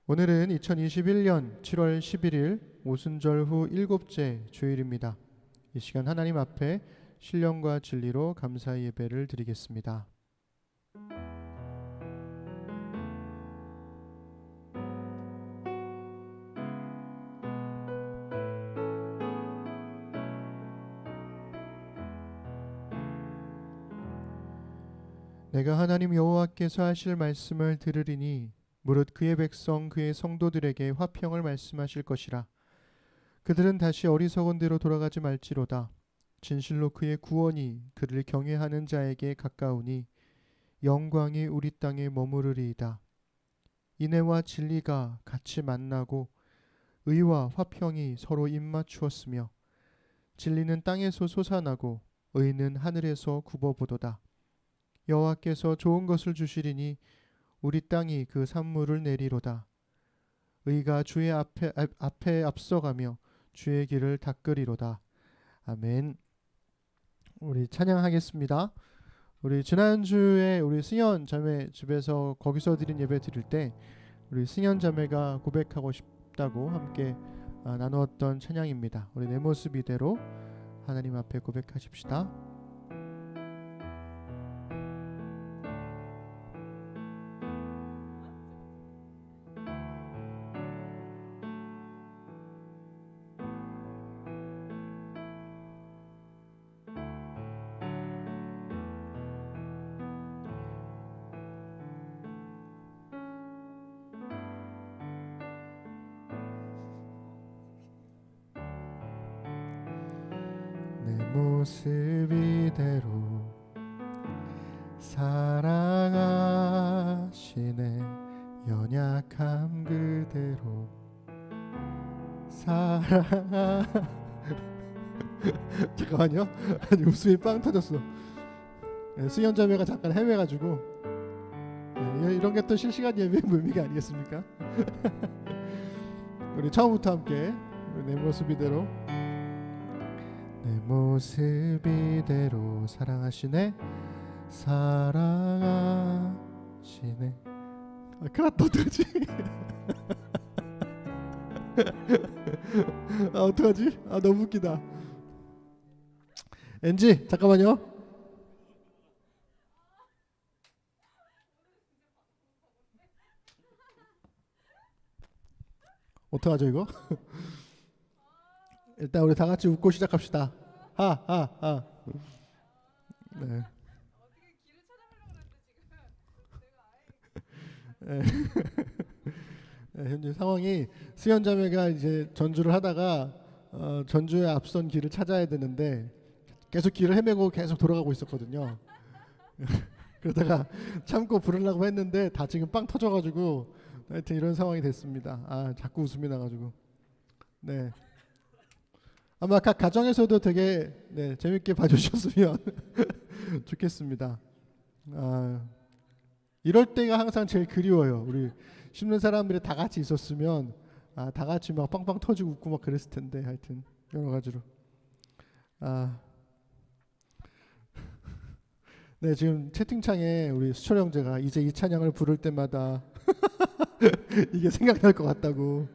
오늘은 2021년 7월 11일 오순절 후 일곱째 주일입니다. 이 시간 하나님 앞에 신령과 진리로 감사의 예배를 드리겠습니다. 내가 하나님 여호와께서 하실 말씀을 들으리니 무릇 그의 백성 그의 성도들에게 화평을 말씀하실 것이라. 그들은 다시 어리석은 대로 돌아가지 말지로다. 진실로 그의 구원이 그를 경외하는 자에게 가까우니 영광이 우리 땅에 머무르리이다. 인애와 진리가 같이 만나고 의와 화평이 서로 입맞추었으며 진리는 땅에서 솟아나고 의는 하늘에서 굽어보도다. 여호와께서 좋은 것을 주시리니 우리 땅이 그 산물을 내리로다. 의가 주의 앞에 앞서가며 주의 길을 닦으리로다. 아멘. 우리 찬양하겠습니다. 우리 지난주에 우리 승현 자매 집에서 거기서 드린 예배 드릴 때 우리 승현 자매가 고백하고 싶다고 함께 나누었던 찬양입니다. 우리 내 모습 이대로 하나님 앞에 고백하십시다. 내 모습 이대로 사랑하시네. 연약함 그대로 잠깐만요. 아니 웃음이 빵 터졌어. 승현 자매가 잠깐 헤매가지고 이런 게 또 실시간 예배의 묘미가 아니겠습니까? 우리 처음부터 함께 내 모습 이대로 내 모습 이대로 사랑하시네. 사랑하시네. 큰일 났다. 어떡하지? 어떡하지? 너무 웃기다. 엔지 잠깐만요. 어떡하죠 이거? 일단 우리 다 같이 웃고 시작합시다. 하하하. 네. 네. 네, 현재 상황이 수현 자매가 이제 전주를 하다가 전주에 앞선 길을 찾아야 되는데 계속 길을 헤매고 계속 돌아가고 있었거든요. 그러다가 참고 부르려고 했는데 다 지금 빵 터져가지고 하여튼 이런 상황이 됐습니다. 자꾸 웃음이 나가지고. 네. 아마 각 가정에서도 되게 재밌게 봐주셨으면 좋겠습니다. 이럴 때가 항상 제일 그리워요. 우리 심는 사람들이 다 같이 있었으면 다 같이 막 빵빵 터지고 웃고 막 그랬을 텐데 하여튼 여러 가지로. 네, 지금 채팅창에 우리 수철 형제가 이제 이 찬양을 부를 때마다 이게 생각날 것 같다고.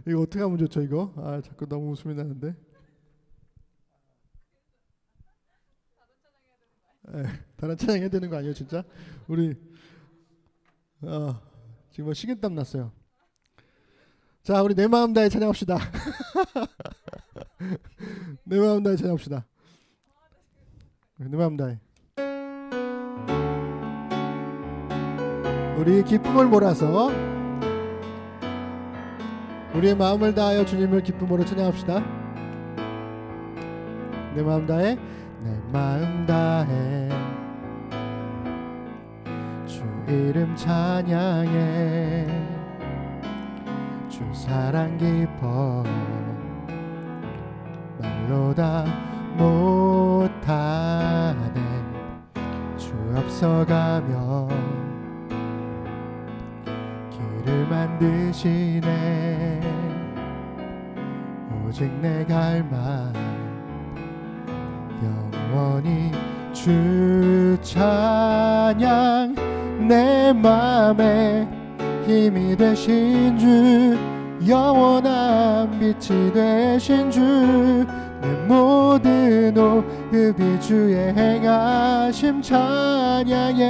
이거 어떻게 하면 좋죠 이거? 자꾸 너무 웃음이 나는데. 다른 찬양 해야 되는 거 아니에요 진짜? 우리 지금 뭐 식은땀 났어요. 자, 우리 내 마음 다해 찬양합시다. 내 마음 다해 찬양합시다. 내 마음 다해. 우리 기쁨을 몰아서 우리의 마음을 다하여 주님을 기쁨으로 찬양합시다. 내 마음 다해. 내 마음 다해 주 이름 찬양해. 주 사랑 깊어 말로 다 못하네. 주 앞서가며 길을 만드시네. 오직 내 갈망 영원히 주 찬양. 내 맘에 힘이 되신 주, 영원한 빛이 되신 주, 내 모든 호흡이 주의 행하심 찬양해.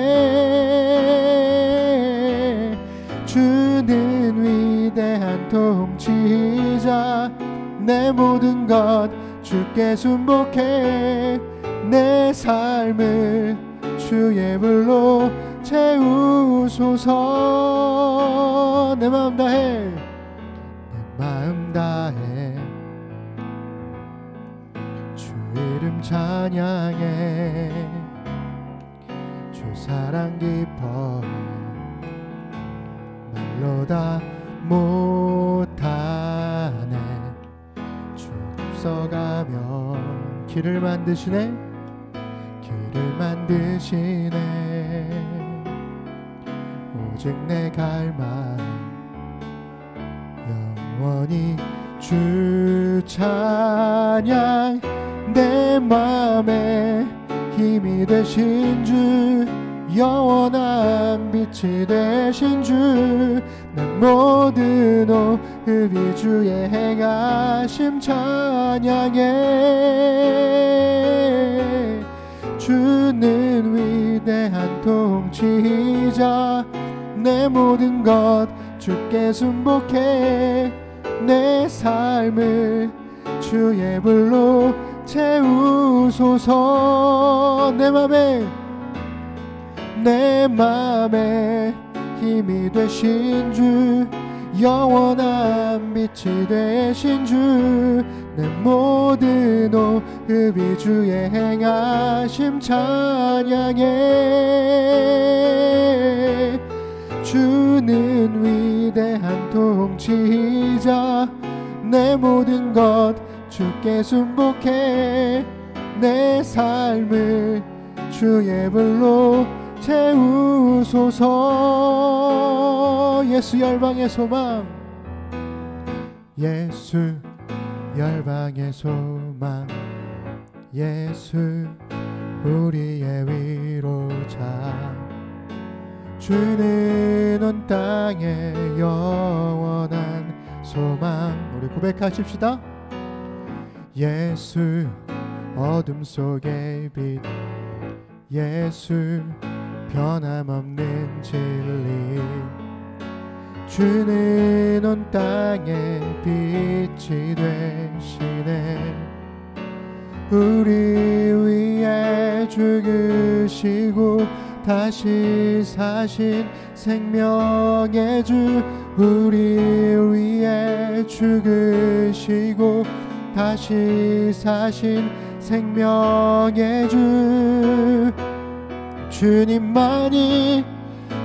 주는 위대한 통치자, 내 모든 것 주께 순복해. 내 삶을 주의 불로 채우소서. 내 마음 다해, 내 마음 다해 주 이름 찬양해. 주 사랑 깊어 말로 다 못하네. 주 앞서가며 길을 만드시네, 길을 만드시네. 오직 내 갈망 영원히 주 찬양. 내 맘에 힘이 되신 주, 영원한 빛이 되신 주, 내 모든 호흡이 주의 행하심 찬양해. 주는 위대한 통치자, 내 모든 것 주께 순복해. 내 삶을 주의 불로 채우소서. 내 맘에 힘이 되신 주, 영원한 빛이 되신 주, 내 모든 호흡이 주의 행하심 찬양해. 주는 위대한 통치자, 내 모든 것 주께 순복해. 내 삶을 주의 불로 채우소서. 예수 열방의 소망, 예수 열방의 소망, 예수 우리의 위로자. 주는 온 땅에 영원한 소망. 우리 고백하십시다. 예수 어둠 속의 빛, 예수 변함없는 진리. 주는 온 땅에 빛이 되시네. 우리 위에 죽으시고 다시 사신 생명의 주, 우리 위에 죽으시고 다시 사신 생명의 주. 주님만이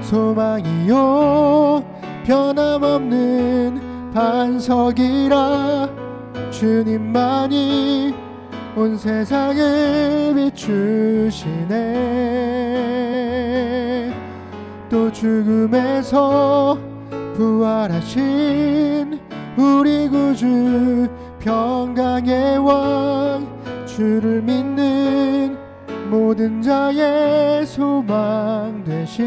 소망이요 변함없는 반석이라. 주님만이 온 세상을 비추시네. 또 죽음에서 부활하신 우리 구주, 평강의 왕, 주를 믿는 모든 자의 소망 되신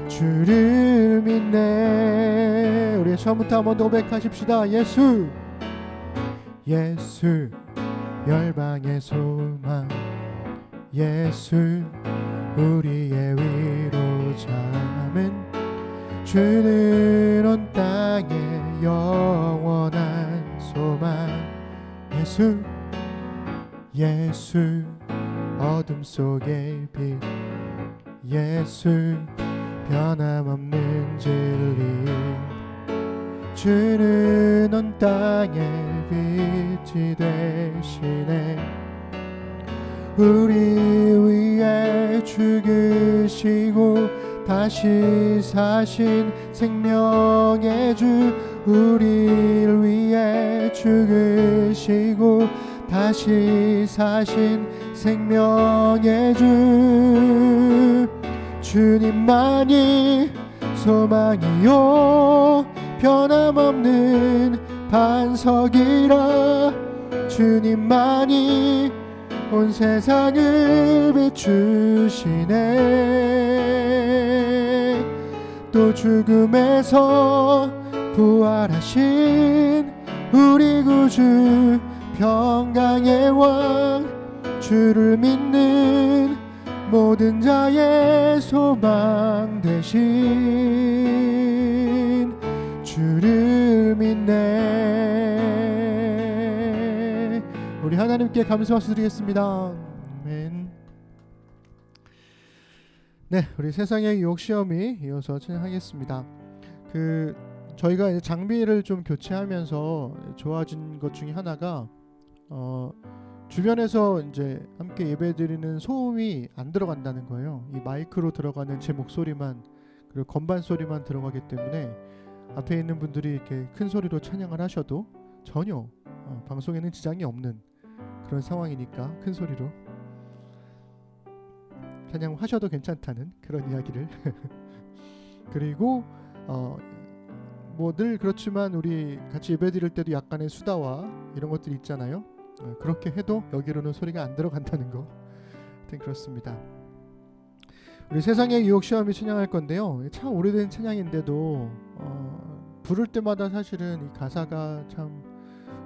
주를 믿네. 우리 처음부터 한번 고백하십시다. 예수, 예수 열방의 소망, 예수 우리의 위로자는 주는 온 땅에 영원한 소망. 예수, 예수 어둠 속의 빛, 예수 변함없는 진리. 주는 온 땅에 빛이 되시네. 우리 위에 죽으시고 다시 사신 생명의 주, 우리를 위해 죽으시고 다시 사신 생명의 주. 주님만이 소망이요 변함없는 반석이라. 주님만이 온 세상을 비추시네. 또 죽음에서 부활하신 우리 구주 평강의 왕, 주를 믿는 모든 자의 소망 되신 주를 믿네. 우리 하나님께 감사 박수 드리겠습니다. 아멘. 네, 우리 세상의 유혹 시험이 이어서 진행하겠습니다. 저희가 이제 장비를 좀 교체하면서 좋아진 것 중에 하나가 주변에서 이제 함께 예배드리는 소음이 안 들어간다는 거예요. 이 마이크로 들어가는 제 목소리만, 그리고 건반 소리만 들어가기 때문에 앞에 있는 분들이 이렇게 큰 소리로 찬양을 하셔도 전혀 방송에는 지장이 없는 그런 상황이니까 큰 소리로 찬양하셔도 괜찮다는 그런 이야기를 그리고 뭐 늘 그렇지만 우리 같이 예배드릴 때도 약간의 수다와 이런 것들이 있잖아요. 그렇게 해도 여기로는 소리가 안 들어간다는 거, 하여튼 그렇습니다. 우리 세상의 유혹 시험이 찬양할 건데요. 참 오래된 찬양인데도 부를 때마다 사실은 이 가사가 참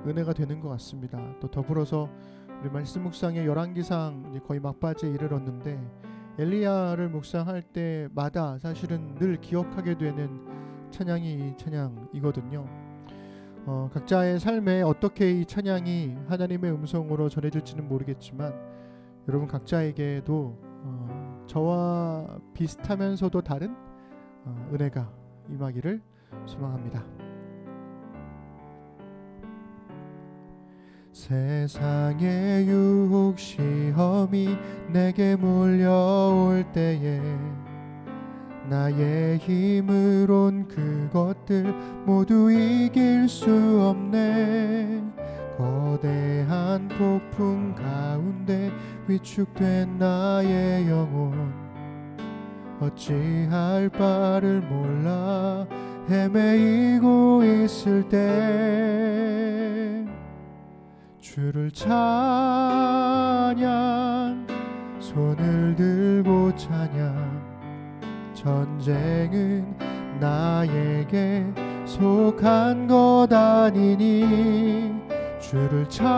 은혜가 되는 것 같습니다. 또 더불어서 우리 말씀 묵상의 열왕기상 이제 거의 막바지에 이르렀는데 엘리야를 묵상할 때마다 사실은 늘 기억하게 되는 찬양이 이 찬양이거든요. 각자의 삶에 어떻게 이 찬양이 하나님의 음성으로 전해질지는 모르겠지만 여러분 각자에게도 저와 비슷하면서도 다른 은혜가 임하기를 소망합니다. 세상의 유혹 시험이 내게 몰려올 때에 나의 힘으론 그것들 모두 이길 수 없네. 거대한 폭풍 가운데 위축된 나의 영혼 어찌할 바를 몰라 헤매이고 있을 때 주를 찬양, 손을 들고 찬양. 전쟁은 나에게 속한 것 아니니 주를 찬양,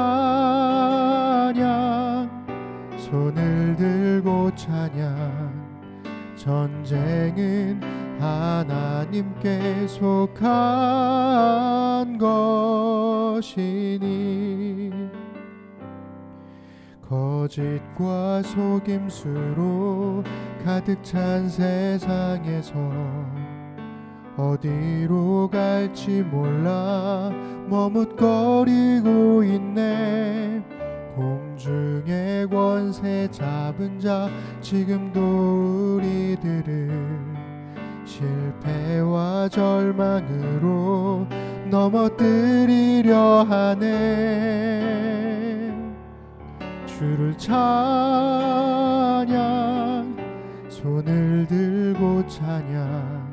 손을 들고 찬양. 전쟁은 하나님께 속한 것이니 거짓과 속임수로 가득 찬 세상에서 어디로 갈지 몰라 머뭇거리고 있네. 공중의 권세 잡은 자 지금도 우리들을 실패와 절망으로 넘어뜨리려 하네. 주를 찬양, 손을 들고 찬양.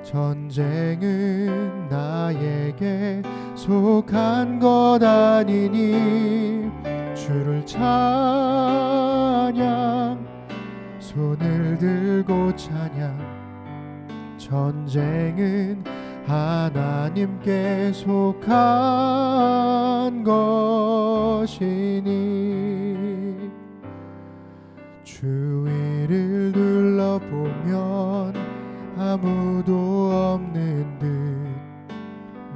전쟁은 나에게 속한 것 아니니 주를 찬양, 손을 들고 찬양. 전쟁은 하나님께 속한 것이니 주위를 둘러보면 아무도 없는 듯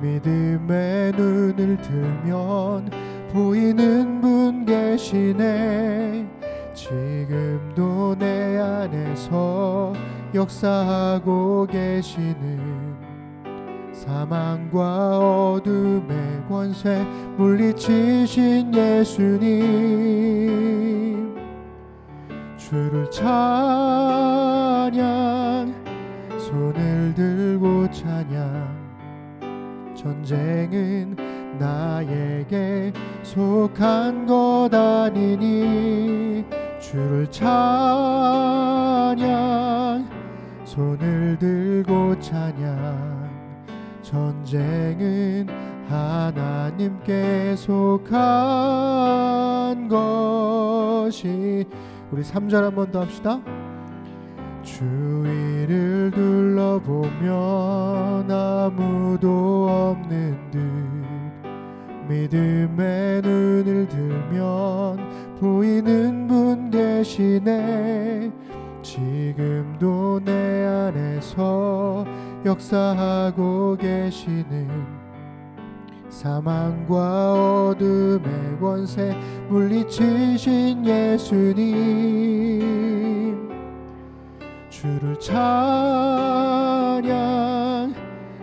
믿음의 눈을 들면 보이는 분 계시네. 지금도 내 안에서 역사하고 계시는 사망과 어둠의 권세 물리치신 예수님. 주를 찬양, 손을 들고 찬양. 전쟁은 나에게 속한 것 아니니 주를 찬양, 손을 들고 찬양. 전쟁은 하나님께 속한 것이. 우리 3절 한 번 더 합시다. 주위를 둘러 둘러보면 아무도 없는 듯 믿음의 눈을 들면 보이는 분 계시네. 지금도 내 안에서 역사하고 계시는 사망과 어둠의 권세 물리치신 예수님, 주를 찬양,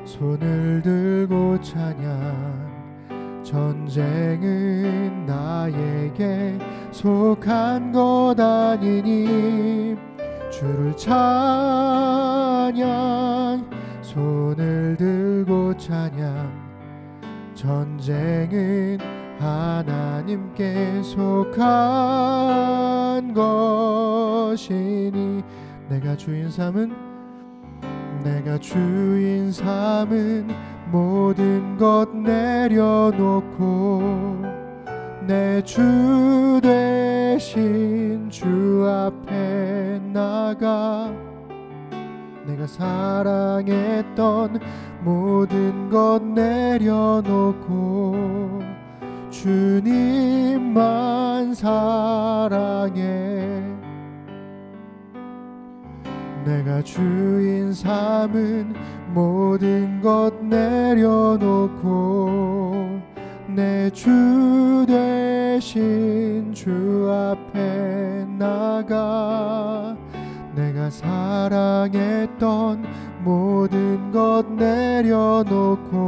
손을 들고 찬양. 전쟁은 나에게 속한 것 아니니 주를 찬양, 손을 들고 찬양. 전쟁은 하나님께 속한 것이니 내가 주인 삼은 모든 것 내려놓고 내 주 대신 주 앞에 나가 내가 사랑했던 모든 것 내려놓고 주님만 사랑해. 내가 주인 삼은 모든 것 내려놓고 내 주 대신 주 앞에 나가 내가 사랑했던 모든 것 내려놓고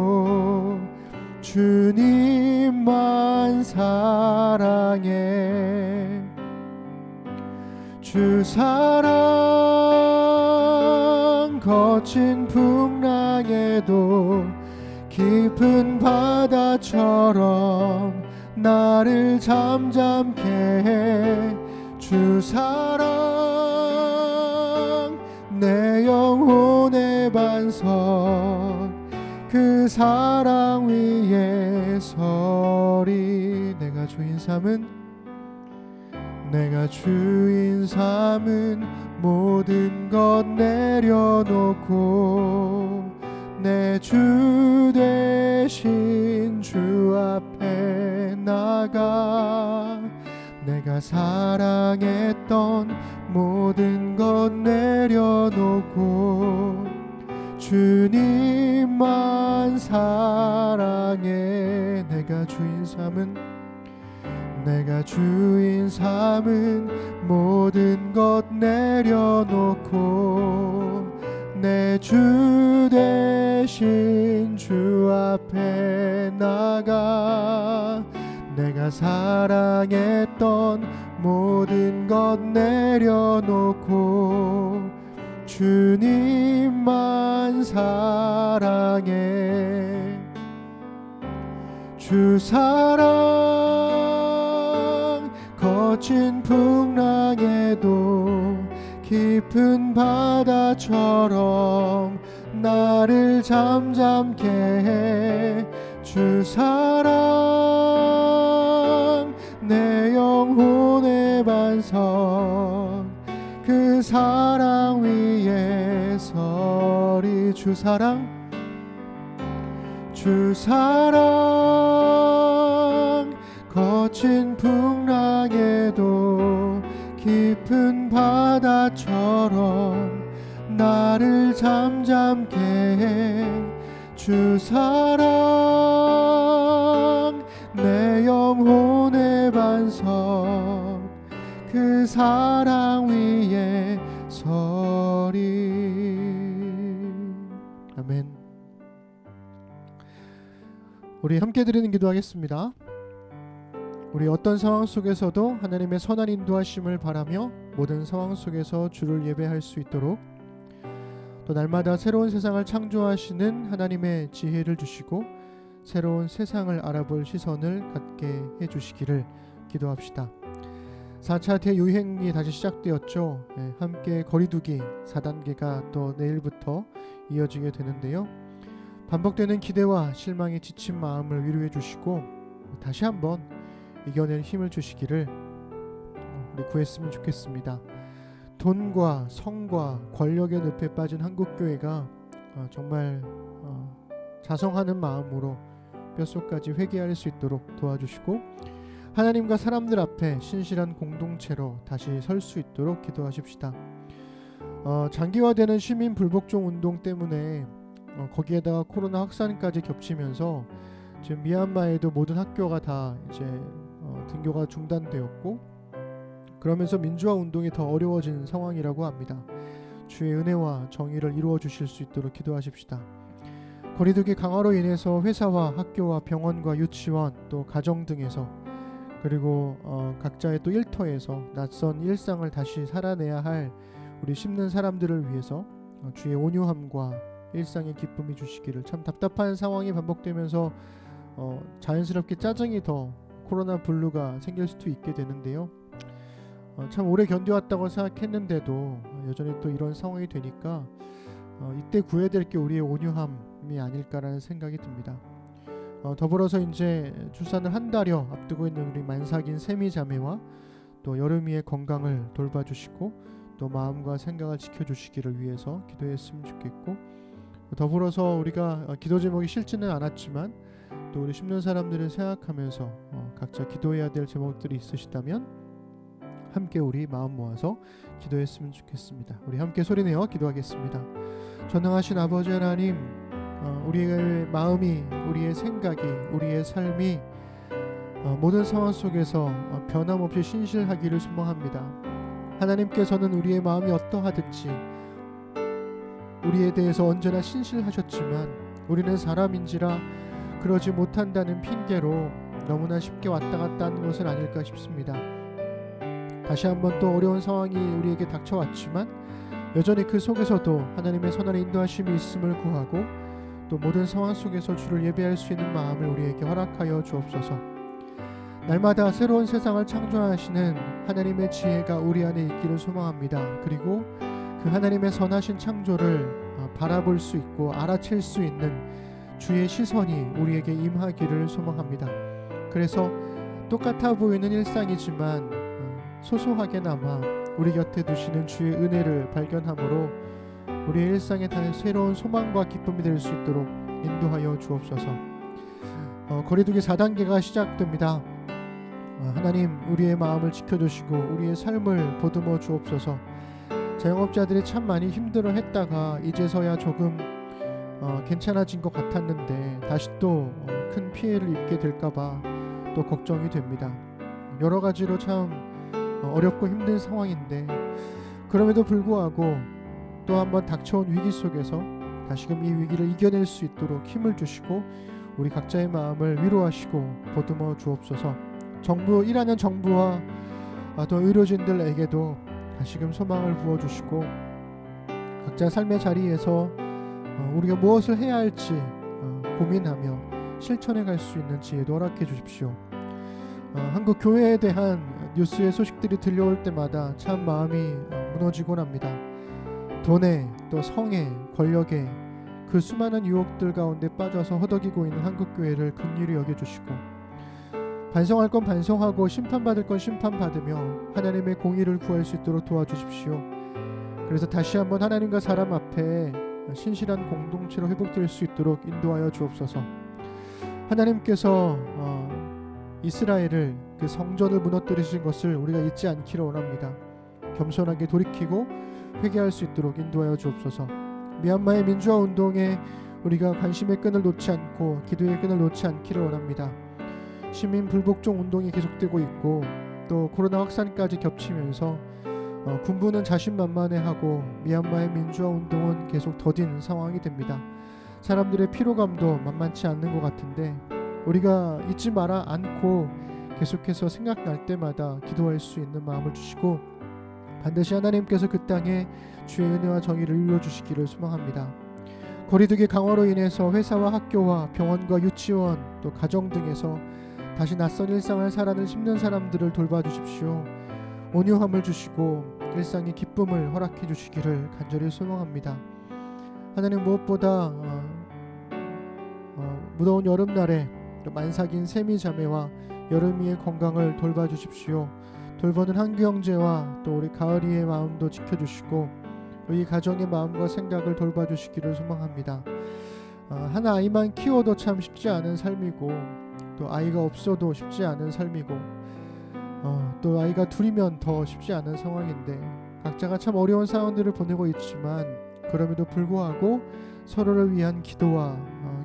주님만 사랑해. 주 사랑 거친 풍랑에도 깊은 바다처럼 나를 잠잠케 해. 주 사랑 내 영혼의 반석 그 사랑 위에 서리. 내가 주인 삼은 모든 것 내려놓고 내 주 대신 주 앞에 나가 내가 사랑했던 모든 것 내려놓고 주님만 사랑해. 내가 주인 삼은 모든 것 내려놓고 내 주 대신 주 앞에 나가 내가 사랑했던 모든 것 내려놓고 주님만 사랑해. 주 사랑 거친 풍랑에도 깊은 바다처럼 나를 잠잠케 해. 주 사랑 내 영혼의 반석 그 사랑 위에 서리. 주 사랑 거친 풍랑에도 깊은 바다처럼 나를 잠잠케 해. 주 사랑 내 영혼의 반석 그 사랑 위에 서리. 아멘. 우리 함께 드리는 기도하겠습니다. 우리 어떤 상황 속에서도 하나님의 선한 인도하심을 바라며 모든 상황 속에서 주를 예배할 수 있도록 또 날마다 새로운 세상을 창조하시는 하나님의 지혜를 주시고 새로운 세상을 알아볼 시선을 갖게 해주시기를 기도합시다. 4차 대유행이 다시 시작되었죠. 함께 거리두기 4단계가 또 내일부터 이어지게 되는데요. 반복되는 기대와 실망에 지친 마음을 위로해 주시고 다시 한번 이겨낼 힘을 주시기를 우리 구했으면 좋겠습니다. 돈과 성과 권력의 늪에 빠진 한국교회가 정말 자성하는 마음으로 뼛속까지 회개할 수 있도록 도와주시고, 하나님과 사람들 앞에 신실한 공동체로 다시 설 수 있도록 기도하십시다. 장기화되는 시민 불복종 운동 때문에 거기에다가 코로나 확산까지 겹치면서 지금 미얀마에도 모든 학교가 다 이제 등교가 중단되었고, 그러면서 민주화 운동이 더 어려워진 상황이라고 합니다. 주의 은혜와 정의를 이루어 주실 수 있도록 기도하십시다. 거리두기 강화로 인해서 회사와 학교와 병원과 유치원 또 가정 등에서, 그리고 각자의 또 일터에서 낯선 일상을 다시 살아내야 할 우리 심는 사람들을 위해서 주의 온유함과 일상의 기쁨이 주시기를. 참 답답한 상황이 반복되면서 자연스럽게 짜증이 더 코로나 블루가 생길 수도 있게 되는데요. 참 오래 견뎌왔다고 생각했는데도 여전히 또 이런 상황이 되니까 이때 구해야 될 게 우리의 온유함이 아닐까라는 생각이 듭니다. 더불어서 이제 출산을 한 달여 앞두고 있는 우리 만삭인 세미 자매와 또 여름이의 건강을 돌봐주시고 또 마음과 생각을 지켜주시기를 위해서 기도했으면 좋겠고, 더불어서 우리가 기도 제목이 싫지는 않았지만 또 우리 심는 사람들을 생각하면서 각자 기도해야 될 제목들이 있으시다면 함께 우리 마음 모아서 기도했으면 좋겠습니다. 우리 함께 소리내어 기도하겠습니다. 전능하신 아버지 하나님, 우리의 마음이, 우리의 생각이, 우리의 삶이 모든 상황 속에서 변함없이 신실하기를 소망합니다. 하나님께서는 우리의 마음이 어떠하든지 우리에 대해서 언제나 신실하셨지만 우리는 사람인지라 그러지 못한다는 핑계로 너무나 쉽게 왔다 갔다 하는 것은 아닐까 싶습니다. 다시 한번 또 어려운 상황이 우리에게 닥쳐왔지만 여전히 그 속에서도 하나님의 선한 인도하심이 있음을 구하고 또 모든 상황 속에서 주를 예배할 수 있는 마음을 우리에게 허락하여 주옵소서. 날마다 새로운 세상을 창조하시는 하나님의 지혜가 우리 안에 있기를 소망합니다. 그리고 그 하나님의 선하신 창조를 바라볼 수 있고 알아챌 수 있는 주의 시선이 우리에게 임하기를 소망합니다. 그래서 똑같아 보이는 일상이지만 소소하게나마 우리 곁에 두시는 주의 은혜를 발견함으로 우리의 일상에 다 새로운 소망과 기쁨이 될 수 있도록 인도하여 주옵소서. 거리두기 4단계가 시작됩니다. 하나님, 우리의 마음을 지켜주시고 우리의 삶을 보듬어 주옵소서. 자영업자들이 참 많이 힘들어했다가 이제서야 조금 괜찮아진 것 같았는데 다시 또 큰 피해를 입게 될까봐 또 걱정이 됩니다. 여러 가지로 참 어렵고 힘든 상황인데, 그럼에도 불구하고 또 한번 닥쳐온 위기 속에서 다시금 이 위기를 이겨낼 수 있도록 힘을 주시고 우리 각자의 마음을 위로하시고 보듬어 주옵소서. 일하는 정부와 또 의료진들에게도 다시금 소망을 부어주시고 각자 삶의 자리에서 우리가 무엇을 해야 할지 고민하며 실천해 갈 수 있는 지혜도 허락해 주십시오. 한국 교회에 대한 뉴스의 소식들이 들려올 때마다 참 마음이 무너지곤 합니다. 돈에 또 성에 권력에 그 수많은 유혹들 가운데 빠져서 허덕이고 있는 한국 교회를 긍휼히 여겨주시고 반성할 건 반성하고 심판받을 건 심판받으며 하나님의 공의를 구할 수 있도록 도와주십시오. 그래서 다시 한번 하나님과 사람 앞에 신실한 공동체로 회복될 수 있도록 인도하여 주옵소서. 하나님께서 이스라엘을 그 성전을 무너뜨리신 것을 우리가 잊지 않기를 원합니다. 겸손하게 돌이키고 회개할 수 있도록 인도하여 주옵소서. 미얀마의 민주화 운동에 우리가 관심의 끈을 놓지 않고 기도의 끈을 놓지 않기를 원합니다. 시민 불복종 운동이 계속되고 있고 또 코로나 확산까지 겹치면서 군부는 자신만만해하고 미얀마의 민주화 운동은 계속 더딘 상황이 됩니다. 사람들의 피로감도 만만치 않는 것 같은데 우리가 잊지 마라 않고 계속해서 생각날 때마다 기도할 수 있는 마음을 주시고 반드시 하나님께서 그 땅에 주의 은혜와 정의를 이루어 주시기를 소망합니다. 거리두기 강화로 인해서 회사와 학교와 병원과 유치원 또 가정 등에서 다시 낯선 일상을 살아는 힘든 사람들을 돌봐주십시오. 온유함을 주시고 일상의 기쁨을 허락해 주시기를 간절히 소망합니다. 하나님, 무엇보다 무더운 여름날에 만삭인 세미 자매와 여름이의 건강을 돌봐주십시오. 돌보는 한규 형제와 또 우리 가을이의 마음도 지켜주시고 이 가정의 마음과 생각을 돌봐주시기를 소망합니다. 한 아이만 키워도 참 쉽지 않은 삶이고 또 아이가 없어도 쉽지 않은 삶이고 또 아이가 둘이면 더 쉽지 않은 상황인데 각자가 참 어려운 상황들을 보내고 있지만 그럼에도 불구하고 서로를 위한 기도와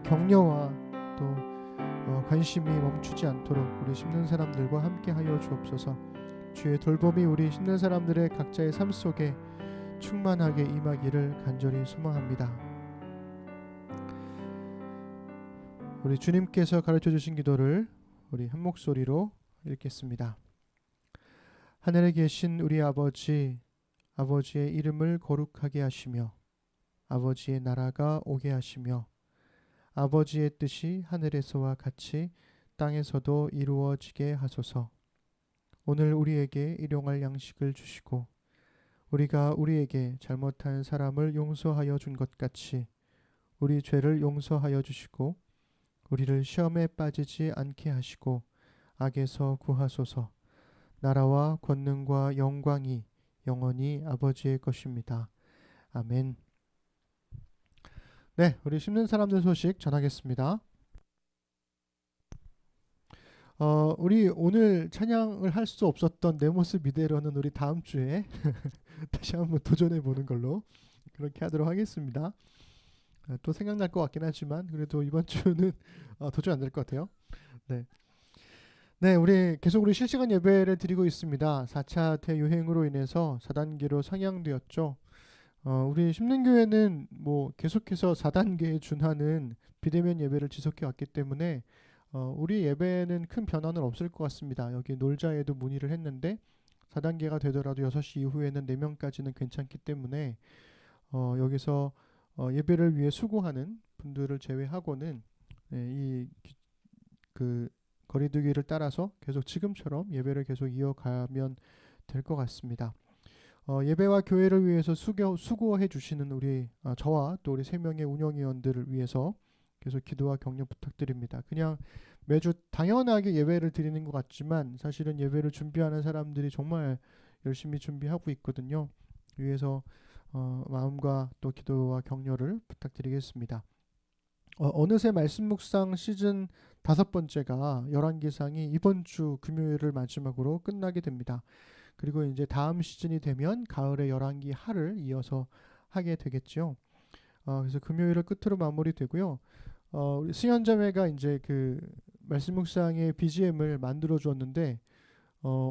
격려와 또 관심이 멈추지 않도록 우리 심는 사람들과 함께하여 주옵소서. 주의 돌봄이 우리 심는 사람들의 각자의 삶 속에 충만하게 임하기를 간절히 소망합니다. 우리 주님께서 가르쳐 주신 기도를 우리 한 목소리로 읽겠습니다. 하늘에 계신 우리 아버지, 아버지의 이름을 거룩하게 하시며 아버지의 나라가 오게 하시며 아버지의 뜻이 하늘에서와 같이 땅에서도 이루어지게 하소서. 오늘 우리에게 일용할 양식을 주시고 우리가 우리에게 잘못한 사람을 용서하여 준 것 같이 우리 죄를 용서하여 주시고 우리를 시험에 빠지지 않게 하시고 악에서 구하소서. 나라와 권능과 영광이 영원히 아버지의 것입니다. 아멘. 네, 우리 심는 사람들 소식 전하겠습니다. 우리 오늘 찬양을 할 수 없었던 내 모습 이대로는 우리 다음 주에 다시 한번 도전해 보는 걸로 그렇게 하도록 하겠습니다. 또 생각날 것 같긴 하지만 그래도 이번 주는 도저히 안 될 것 같아요. 네, 우리 계속 우리 실시간 예배를 드리고 있습니다. 4차 대유행으로 인해서 4단계로 상향되었죠. 우리 심는교회는 뭐 계속해서 4단계에 준하는 비대면 예배를 지속해 왔기 때문에 우리 예배는 큰 변화는 없을 것 같습니다. 여기 놀자에도 문의를 했는데 4단계가 되더라도 6시 이후에는 4명까지는 괜찮기 때문에 여기서 예배를 위해 수고하는 분들을 제외하고는 그 거리두기를 따라서 계속 지금처럼 예배를 계속 이어가면 될 것 같습니다. 예배와 교회를 위해서 수고해 주시는 우리 저와 또 우리 3명의 운영위원들을 위해서 계속 기도와 격려 부탁드립니다. 그냥 매주 당연하게 예배를 드리는 것 같지만 사실은 예배를 준비하는 사람들이 정말 열심히 준비하고 있거든요. 위해서 마음과 또 기도와 격려를 부탁드리겠습니다. 어느새 말씀 묵상 시즌 5번째가 열왕기상이 이번 주 금요일을 마지막으로 끝나게 됩니다. 그리고 이제 다음 시즌이 되면 가을의 열왕기 하를 이어서 하게 되겠죠. 그래서 금요일을 끝으로 마무리되고요. 우리 승현자매가 이제 그 말씀 묵상의 BGM을 만들어 주었는데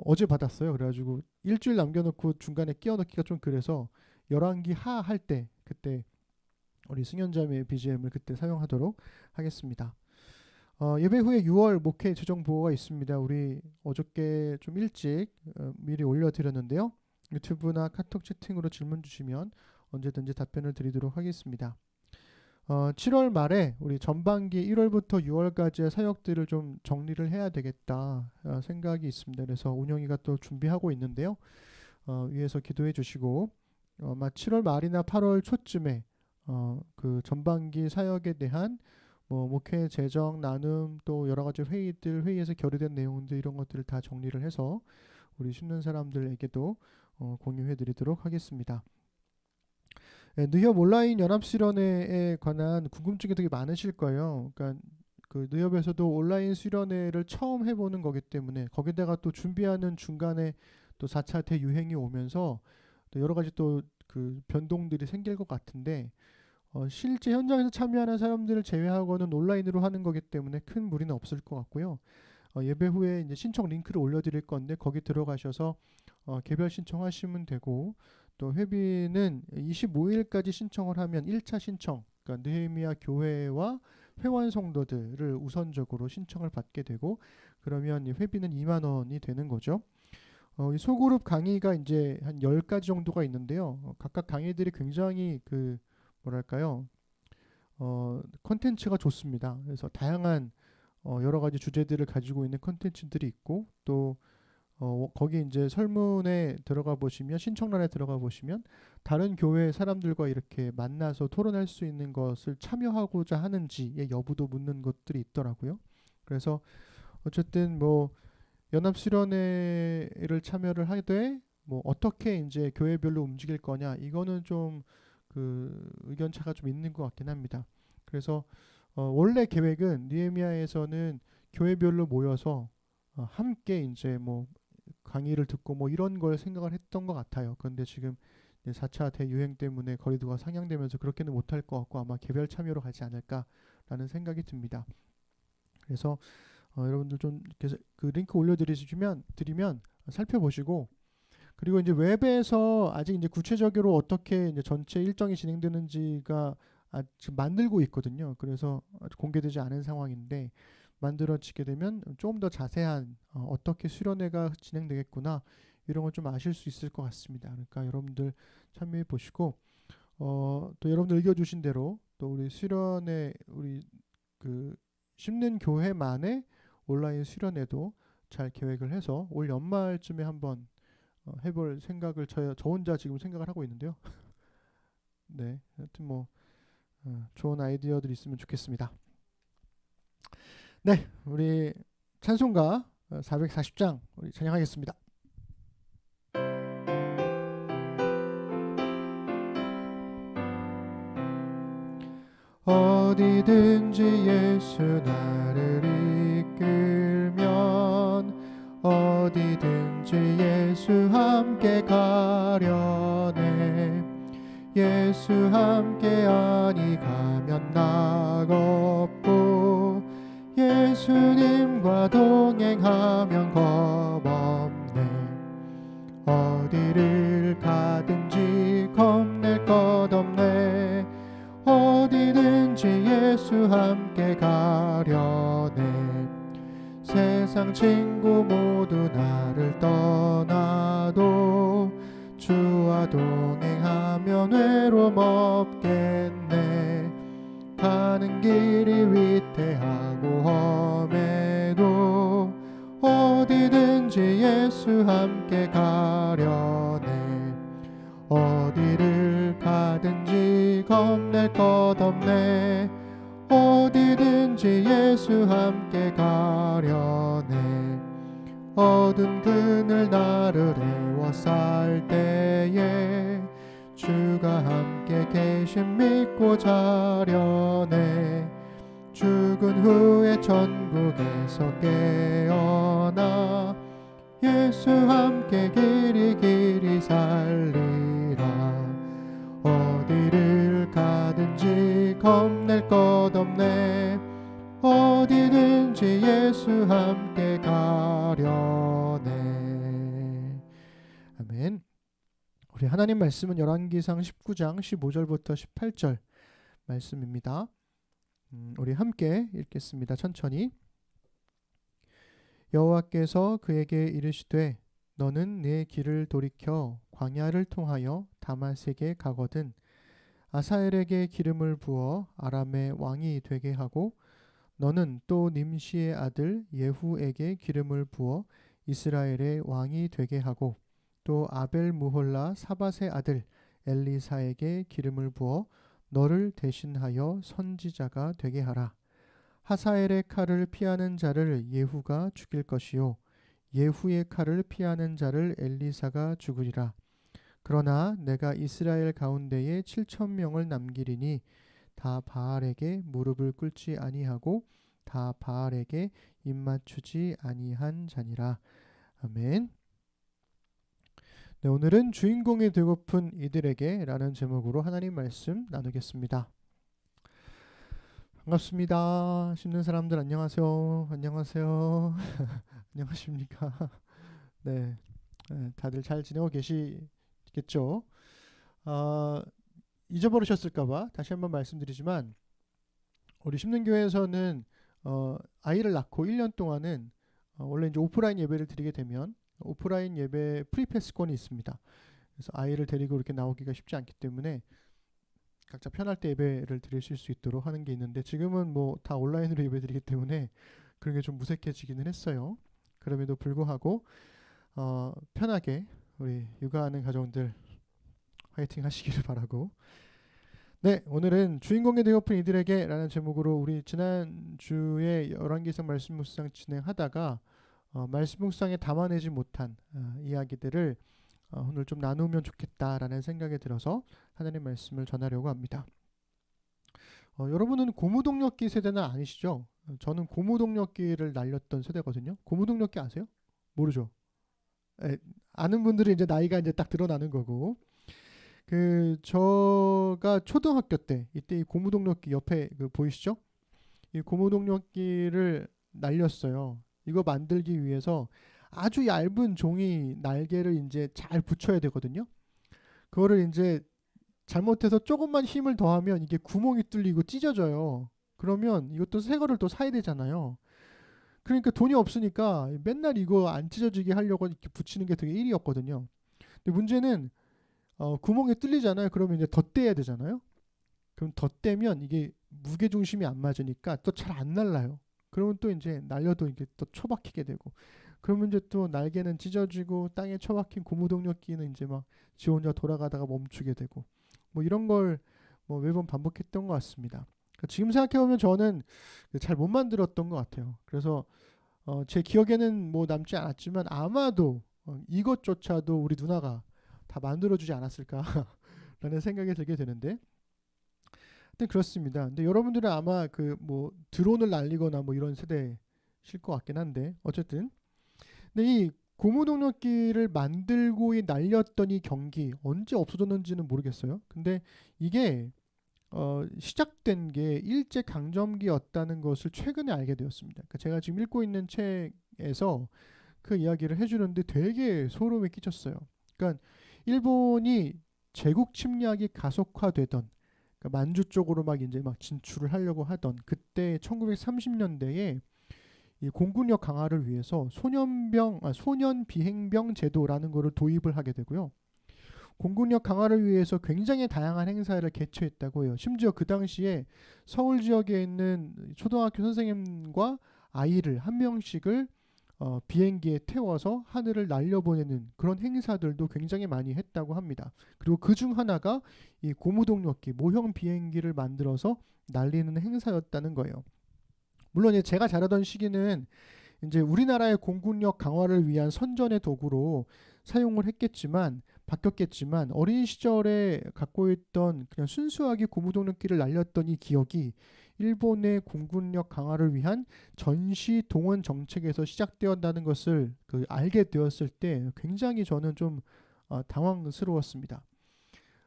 어제 받았어요. 그래가지고 일주일 남겨놓고 중간에 끼워넣기가 좀 그래서 열왕기 하 할 때 그때 우리 승현자매의 BGM을 그때 사용하도록 하겠습니다. 예배 후에 6월 목회 최종 보고가 있습니다. 우리 어저께 좀 일찍 미리 올려드렸는데요. 유튜브나 카톡 채팅으로 질문 주시면 언제든지 답변을 드리도록 하겠습니다. 7월 말에 우리 전반기 1월부터 6월까지의 사역들을 좀 정리를 해야 되겠다 생각이 있습니다. 그래서 운영이가 또 준비하고 있는데요. 위에서 기도해 주시고 아마 7월 말이나 8월 초쯤에 그 전반기 사역에 대한 목회 재정 나눔 또 여러 가지 회의에서 결의된 내용들 이런 것들을 다 정리를 해서 우리 심는 사람들에게도 공유해 드리도록 하겠습니다. 느협 온라인 연합수련회에 관한 궁금증이 되게 많으실 거예요. 그러니까 그 느협에서도 온라인 수련회를 처음 해보는 거기 때문에 거기다가 또 준비하는 중간에 또 4차 대유행이 오면서 또 여러 가지 또 그 변동들이 생길 것 같은데 실제 현장에서 참여하는 사람들을 제외하고는 온라인으로 하는 거기 때문에 큰 무리는 없을 것 같고요. 예배 후에 이제 신청 링크를 올려드릴 건데 거기 들어가셔서 개별 신청하시면 되고 또 회비는 25일까지 신청을 하면 1차 신청, 그러니까 느헤미야 교회와 회원 성도들을 우선적으로 신청을 받게 되고 그러면 회비는 2만 원이 되는 거죠. 이 소그룹 강의가 이제 한 10가지 정도가 있는데요. 각각 강의들이 굉장히 그 뭐랄까요? 컨텐츠가 좋습니다. 그래서 다양한 여러 가지 주제들을 가지고 있는 컨텐츠들이 있고 또 거기 이제 설문에 들어가 보시면 신청란에 들어가 보시면 다른 교회 사람들과 이렇게 만나서 토론할 수 있는 것을 참여하고자 하는지의 여부도 묻는 것들이 있더라고요. 그래서 어쨌든 뭐 연합 수련회를 참여를 하되 뭐 어떻게 이제 교회별로 움직일 거냐, 이거는 좀 그 의견 차가 좀 있는 것 같긴 합니다. 그래서 원래 계획은 느헤미야에서는 교회별로 모여서 함께 이제 뭐 강의를 듣고 뭐 이런 걸 생각을 했던 것 같아요. 그런데 지금 4차 대유행 때문에 거리두기가 상향되면서 그렇게는 못할 것 같고 아마 개별 참여로 가지 않을까라는 생각이 듭니다. 그래서 여러분들 좀 이렇게 그 링크 드리면 살펴보시고, 그리고 이제 웹에서 아직 이제 구체적으로 어떻게 이제 전체 일정이 진행되는지가 지금 만들고 있거든요. 그래서 아직 공개되지 않은 상황인데 만들어지게 되면 조금 더 자세한 어떻게 수련회가 진행되겠구나 이런 걸 좀 아실 수 있을 것 같습니다. 그러니까 여러분들 참여해 보시고 또 여러분들 의견 주신 대로 또 우리 수련회 우리 그 심는 교회만의 온라인 수련회도 잘 계획을 해서 올 연말쯤에 한번 해볼 생각을 저 혼자 지금 생각을 하고 있는데요. 네, 하여튼 뭐 좋은 아이디어들이 있으면 좋겠습니다. 네, 우리 찬송가 440장 우리 찬양하겠습니다. 어디든지 예수 나를 이끌면 어디든지 예수 함께 가려네. 예수 함께 아니 가면 낙없고 예수님과 동행하면 겁없네. 어디를 가든지 겁낼 것 없네. 어디든지 예수 함께 가려네. 세상 친구 모두 나를 떠나도 주와 동행하면 외로움 없겠네. 가는 길이 위태하고 험해도 어디든지 예수 함께 가려네. 어디를 가든지 겁낼 것 없네. 어디든지 예수 함께 가려네. 어두운 그늘 나를 에워쌀 때에 주가 함께 계심 믿고 자려네. 죽은 후에 천국에서 깨어나 예수 함께 길이 살리라. 어디를 가든지 겁낼 것 없네. 어디든지 예수 함께 가려네. 아멘. 우리 하나님 말씀은 열왕기상 19장 15절부터 18절 말씀입니다. 우리 함께 읽겠습니다. 천천히. 여호와께서 그에게 이르시되 너는 내 길을 돌이켜 광야를 통하여 다마섹에 가거든 아사엘에게 기름을 부어 아람의 왕이 되게 하고 너는 또 님시의 아들 예후에게 기름을 부어 이스라엘의 왕이 되게 하고 또 아벨 무홀라 사밧의 아들 엘리사에게 기름을 부어 너를 대신하여 선지자가 되게 하라. 하사엘의 칼을 피하는 자를 예후가 죽일 것이요 예후의 칼을 피하는 자를 엘리사가 죽으리라. 그러나 내가 이스라엘 가운데에 7,000명을 남기리니 다 바알에게 무릎을 꿇지 아니하고 다 바알에게 입맞추지 아니한 자니라. 아멘. 네, 오늘은 주인공이 되고픈 이들에게 라는 제목으로 하나님 말씀 나누겠습니다. 반갑습니다. 씹는 사람들 안녕하세요. 안녕하세요. 안녕하십니까? 네, 다들 잘 지내고 계시겠죠? 잊어버리셨을까봐 다시 한번 말씀드리지만 우리 심는교회에서는 아이를 낳고 1년 동안은 원래 이제 오프라인 예배를 드리게 되면 오프라인 예배 프리패스권이 있습니다. 그래서 아이를 데리고 이렇게 나오기가 쉽지 않기 때문에 각자 편할 때 예배를 드리실 수 있도록 하는 게 있는데 지금은 뭐 다 온라인으로 예배 드리기 때문에 그런 게 좀 무색해지기는 했어요. 그럼에도 불구하고 편하게 우리 육아하는 가정들 화이팅 하시기를 바라고, 네, 오늘은 주인공이 되고픈 이들에게 라는 제목으로 우리 지난주에 열왕기상 말씀 묵상 진행하다가 말씀 묵상에 담아내지 못한 이야기들을 오늘 좀 나누면 좋겠다라는 생각이 들어서 하나님 말씀을 전하려고 합니다. 여러분은 고무동력기 세대는 아니시죠? 저는 고무동력기를 날렸던 세대거든요. 고무동력기 아세요? 모르죠? 아는 분들은 이제 나이가 이제 딱 드러나는 거고, 저가 초등학교 때 이때 이 고무동력기 옆에 보이시죠? 이 고무동력기를 날렸어요. 이거 만들기 위해서 아주 얇은 종이 날개를 이제 잘 붙여야 되거든요. 그거를 이제 잘못해서 조금만 힘을 더하면 이게 구멍이 뚫리고 찢어져요. 그러면 이것도 새 거를 또 사야 되잖아요. 그러니까 돈이 없으니까 맨날 이거 안 찢어지게 하려고 이렇게 붙이는 게 되게 일이었거든요. 근데 문제는 구멍이 뚫리잖아요. 그러면 이제 덧대야 되잖아요. 그럼 덧대면 이게 무게 중심이 안 맞으니까 또 잘 안 날라요. 그러면 또 이제 날려도 이게 또 처박히게 되고, 그러면 이제 또 날개는 찢어지고 땅에 처박힌 고무동력기는 이제 막 지 혼자 돌아가다가 멈추게 되고, 뭐 이런 걸 뭐 매번 반복했던 것 같습니다. 지금 생각해보면 저는 잘 못 만들었던 것 같아요. 그래서 제 기억에는 뭐 남지 않았지만 아마도 이것조차도 우리 누나가 다 만들어주지 않았을까라는 생각이 들게 되는데, 근데 그렇습니다. 근데 여러분들은 아마 뭐 드론을 날리거나 뭐 이런 세대실 것 같긴 한데, 어쨌든 근데 이 고무동력기를 만들고 날렸던 이 경기 언제 없어졌는지는 모르겠어요. 근데 이게 시작된 게 일제 강점기였다는 것을 최근에 알게 되었습니다. 그러니까 제가 지금 읽고 있는 책에서 그 이야기를 해주는데 되게 소름이 끼쳤어요. 그러니까 일본이 제국 침략이 가속화되던, 그러니까 만주 쪽으로 막 이제 막 진출을 하려고 하던 그때 1930년대에 이 공군력 강화를 위해서 소년 비행병 제도라는 것을 도입을 하게 되고요. 공군력 강화를 위해서 굉장히 다양한 행사를 개최했다고 해요. 심지어 그 당시에 서울 지역에 있는 초등학교 선생님과 아이를 한 명씩을 비행기에 태워서 하늘을 날려보내는 그런 행사들도 굉장히 많이 했다고 합니다. 그리고 그중 하나가 이 고무동력기 모형 비행기를 만들어서 날리는 행사였다는 거예요. 물론 제가 자라던 시기는 이제 우리나라의 공군력 강화를 위한 선전의 도구로 사용을 했겠지만 바뀌었겠지만, 어린 시절에 갖고 있던 그냥 순수하게 고무동력기를 날렸던 이 기억이 일본의 공군력 강화를 위한 전시 동원 정책에서 시작되었다는 것을 알게 되었을 때 굉장히 저는 좀 당황스러웠습니다.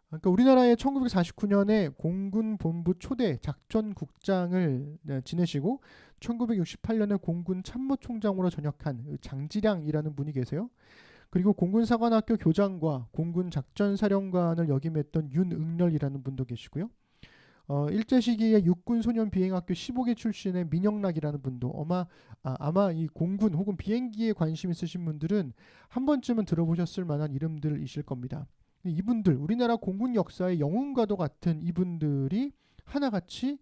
그러니까 우리나라의 1949년에 공군 본부 초대 작전국장을 지내시고 1968년에 공군 참모총장으로 전역한 장지량이라는 분이 계세요. 그리고 공군사관학교 교장과 공군 작전사령관을 역임했던 윤응렬이라는 분도 계시고요. 일제 시기에 육군 소년 비행학교 15기 출신의 민영락이라는 분도 아마 이 공군 혹은 비행기에 관심 있으신 분들은 한 번쯤은 들어보셨을 만한 이름들이실 겁니다. 이분들, 우리나라 공군 역사의 영웅과도 같은 이분들이 하나같이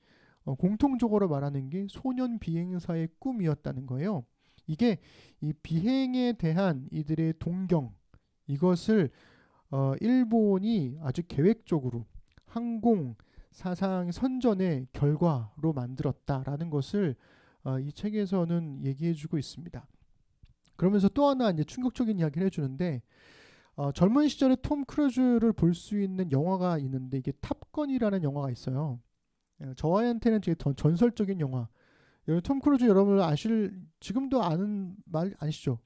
공통적으로 말하는 게 소년 비행사의 꿈이었다는 거예요. 이게 이 비행에 대한 이들의 동경, 이것을 일본이 아주 계획적으로 항공 사상 선전의 결과로 만들었다라는 것을 이 책에서는 얘기해주고 있습니다. 그러면서 또 하나 이제 충격적인 이야기를 해주는데, 젊은 시절에 톰 크루즈를 볼 수 있는 영화가 있는데 이게 탑건이라는 영화가 있어요. 저한테는 되게 전설적인 영화. 톰 크루즈 여러분 지금도 아는 말 아시죠?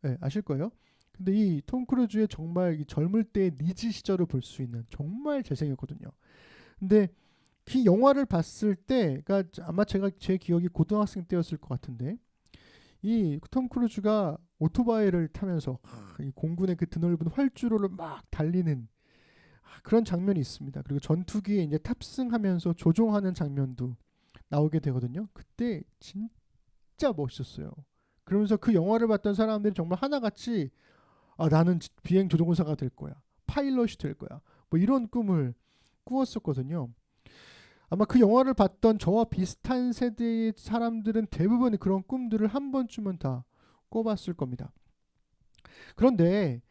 네, 아실 거예요. 근데 이 톰 크루즈의 정말 이 젊을 때의 리즈 시절을 볼 수 있는, 정말 잘생겼거든요. 근데 그 영화를 봤을 때가 아마 제 기억이 고등학생 때였을 것 같은데, 이 톰 크루즈가 오토바이를 타면서 이 공군의 그 드넓은 활주로를 막 달리는 그런 장면이 있습니다. 그리고 전투기에 이제 탑승하면서 조종하는 장면도 나오게 되거든요. 그때 진짜 멋있었어요. 그러면서 그 영화를 봤던 사람들이 정말 하나같이 나는 비행 조종사가 될 거야, 파일럿이 될 거야, 뭐 이런 꿈을 꾸었었거든요. 아마 그 영화를 봤던 저와 비슷한 세대의 사람들은 대부분 그런 꿈들을 한 번쯤은 다 꿔봤을 겁니다. 그런데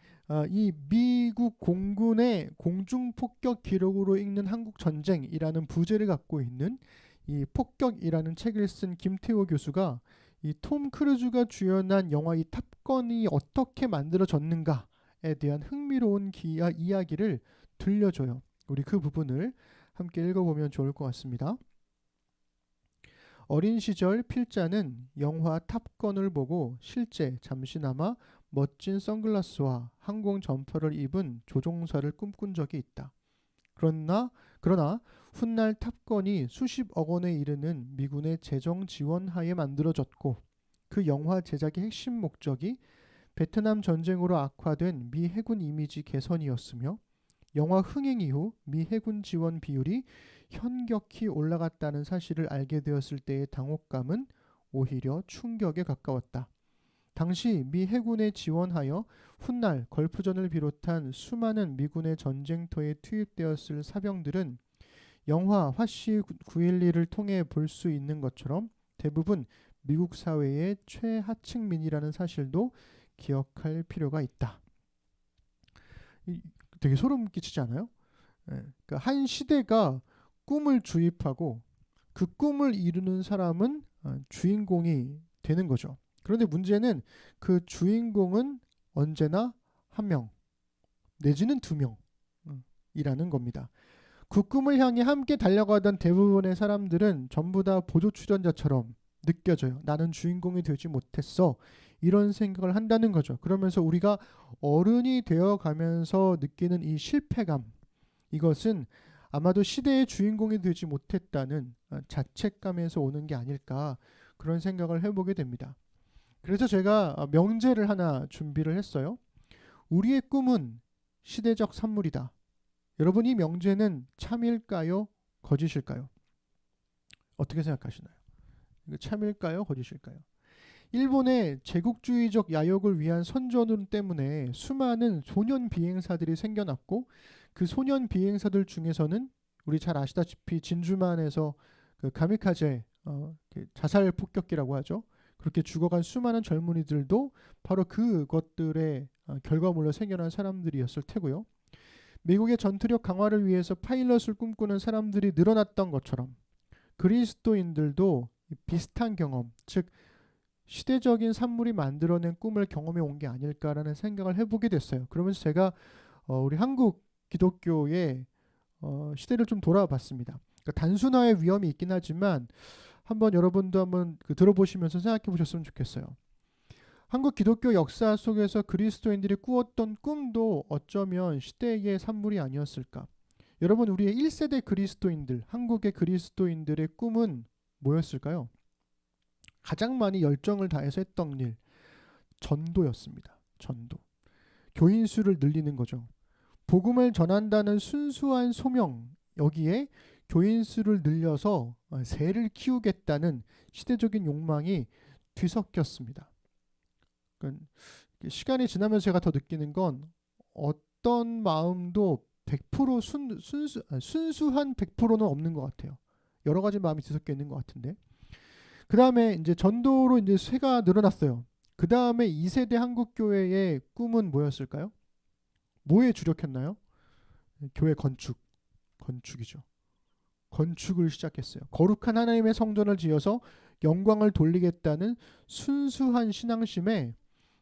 이 미국 공군의 공중폭격 기록으로 읽는 한국전쟁이라는 부제를 갖고 있는 이 폭격이라는 책을 쓴 김태호 교수가 이 톰 크루즈가 주연한 영화 이 탑건이 어떻게 만들어졌는가에 대한 흥미로운 이야기를 들려줘요. 우리 그 부분을 함께 읽어보면 좋을 것 같습니다. 어린 시절 필자는 영화 탑건을 보고 실제 잠시나마 멋진 선글라스와 항공 점퍼를 입은 조종사를 꿈꾼 적이 있다. 그러나 훗날 탑건이 수십억 원에 이르는 미군의 재정 지원하에 만들어졌고 그 영화 제작의 핵심 목적이 베트남 전쟁으로 악화된 미 해군 이미지 개선이었으며 영화 흥행 이후 미 해군 지원 비율이 현격히 올라갔다는 사실을 알게 되었을 때의 당혹감은 오히려 충격에 가까웠다. 당시 미 해군에 지원하여 훗날 걸프전을 비롯한 수많은 미군의 전쟁터에 투입되었을 사병들은 영화 화씨 9.12를 통해 볼 수 있는 것처럼 대부분 미국 사회의 최하층민이라는 사실도 기억할 필요가 있다. 되게 소름 끼치지 않아요? 그러니까 한 시대가 꿈을 주입하고 그 꿈을 이루는 사람은 주인공이 되는 거죠. 그런데 문제는 그 주인공은 언제나 한 명 내지는 두 명이라는 겁니다. 그 꿈을 향해 함께 달려가던 대부분의 사람들은 전부 다 보조 출연자처럼 느껴져요. 나는 주인공이 되지 못했어. 이런 생각을 한다는 거죠. 그러면서 우리가 어른이 되어가면서 느끼는 이 실패감, 이것은 아마도 시대의 주인공이 되지 못했다는 자책감에서 오는 게 아닐까, 그런 생각을 해보게 됩니다. 그래서 제가 명제를 하나 준비를 했어요. 우리의 꿈은 시대적 산물이다. 여러분, 이 명제는 참일까요? 거짓일까요? 어떻게 생각하시나요? 이거 참일까요? 거짓일까요? 일본의 제국주의적 야욕을 위한 선전 때문에 수많은 소년 비행사들이 생겨났고 그 소년 비행사들 중에서는 우리 잘 아시다시피 진주만에서 그 가미카제 자살 폭격기라고 하죠. 그렇게 죽어간 수많은 젊은이들도 바로 그것들의 결과물로 생겨난 사람들이었을 테고요. 미국의 전투력 강화를 위해서 파일럿을 꿈꾸는 사람들이 늘어났던 것처럼 그리스도인들도 비슷한 경험, 즉 시대적인 산물이 만들어낸 꿈을 경험해 온 게 아닐까라는 생각을 해보게 됐어요. 그러면서 제가 우리 한국 기독교의 시대를 좀 돌아봤습니다. 그러니까 단순화의 위험이 있긴 하지만 한번 여러분도 한번 들어보시면서 생각해 보셨으면 좋겠어요. 한국 기독교 역사 속에서 그리스도인들이 꾸었던 꿈도 어쩌면 시대의 산물이 아니었을까. 여러분, 우리의 1세대 그리스도인들, 한국의 그리스도인들의 꿈은 뭐였을까요? 가장 많이 열정을 다해서 했던 일, 전도였습니다. 전도. 교인 수를 늘리는 거죠. 복음을 전한다는 순수한 소명, 여기에 교인 수를 늘려서 세를 키우겠다는 시대적인 욕망이 뒤섞였습니다. 그러니까 시간이 지나면서 제가 더 느끼는 건 어떤 마음도 100% 순수한 100%는 없는 것 같아요. 여러 가지 마음이 뒤섞여 있는 것 같은데. 그 다음에 이제 전도로 이제 쇠가 늘어났어요. 그 다음에 2세대 한국교회의 꿈은 뭐였을까요? 뭐에 주력했나요? 교회 건축이죠. 건축을 시작했어요. 거룩한 하나님의 성전을 지어서 영광을 돌리겠다는 순수한 신앙심에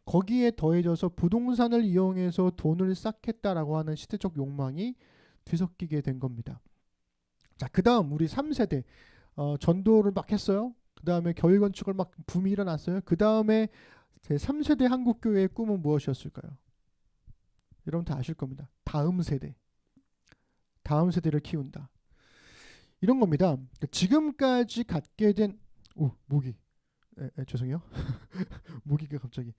거기에 더해져서 부동산을 이용해서 돈을 쌓겠다라고 하는 시대적 욕망이 뒤섞이게 된 겁니다. 자, 그 다음 우리 3세대 전도를 막 했어요. 그 다음에 교회 건축을 막 붐이 일어났어요. 그 다음에 제 3세대 한국교회의 꿈은 무엇이었을까요? 여러분 다 아실 겁니다. 다음 세대를 키운다. 이런 겁니다. 지금까지 갖게 된 모기. 죄송해요. 모기가 갑자기.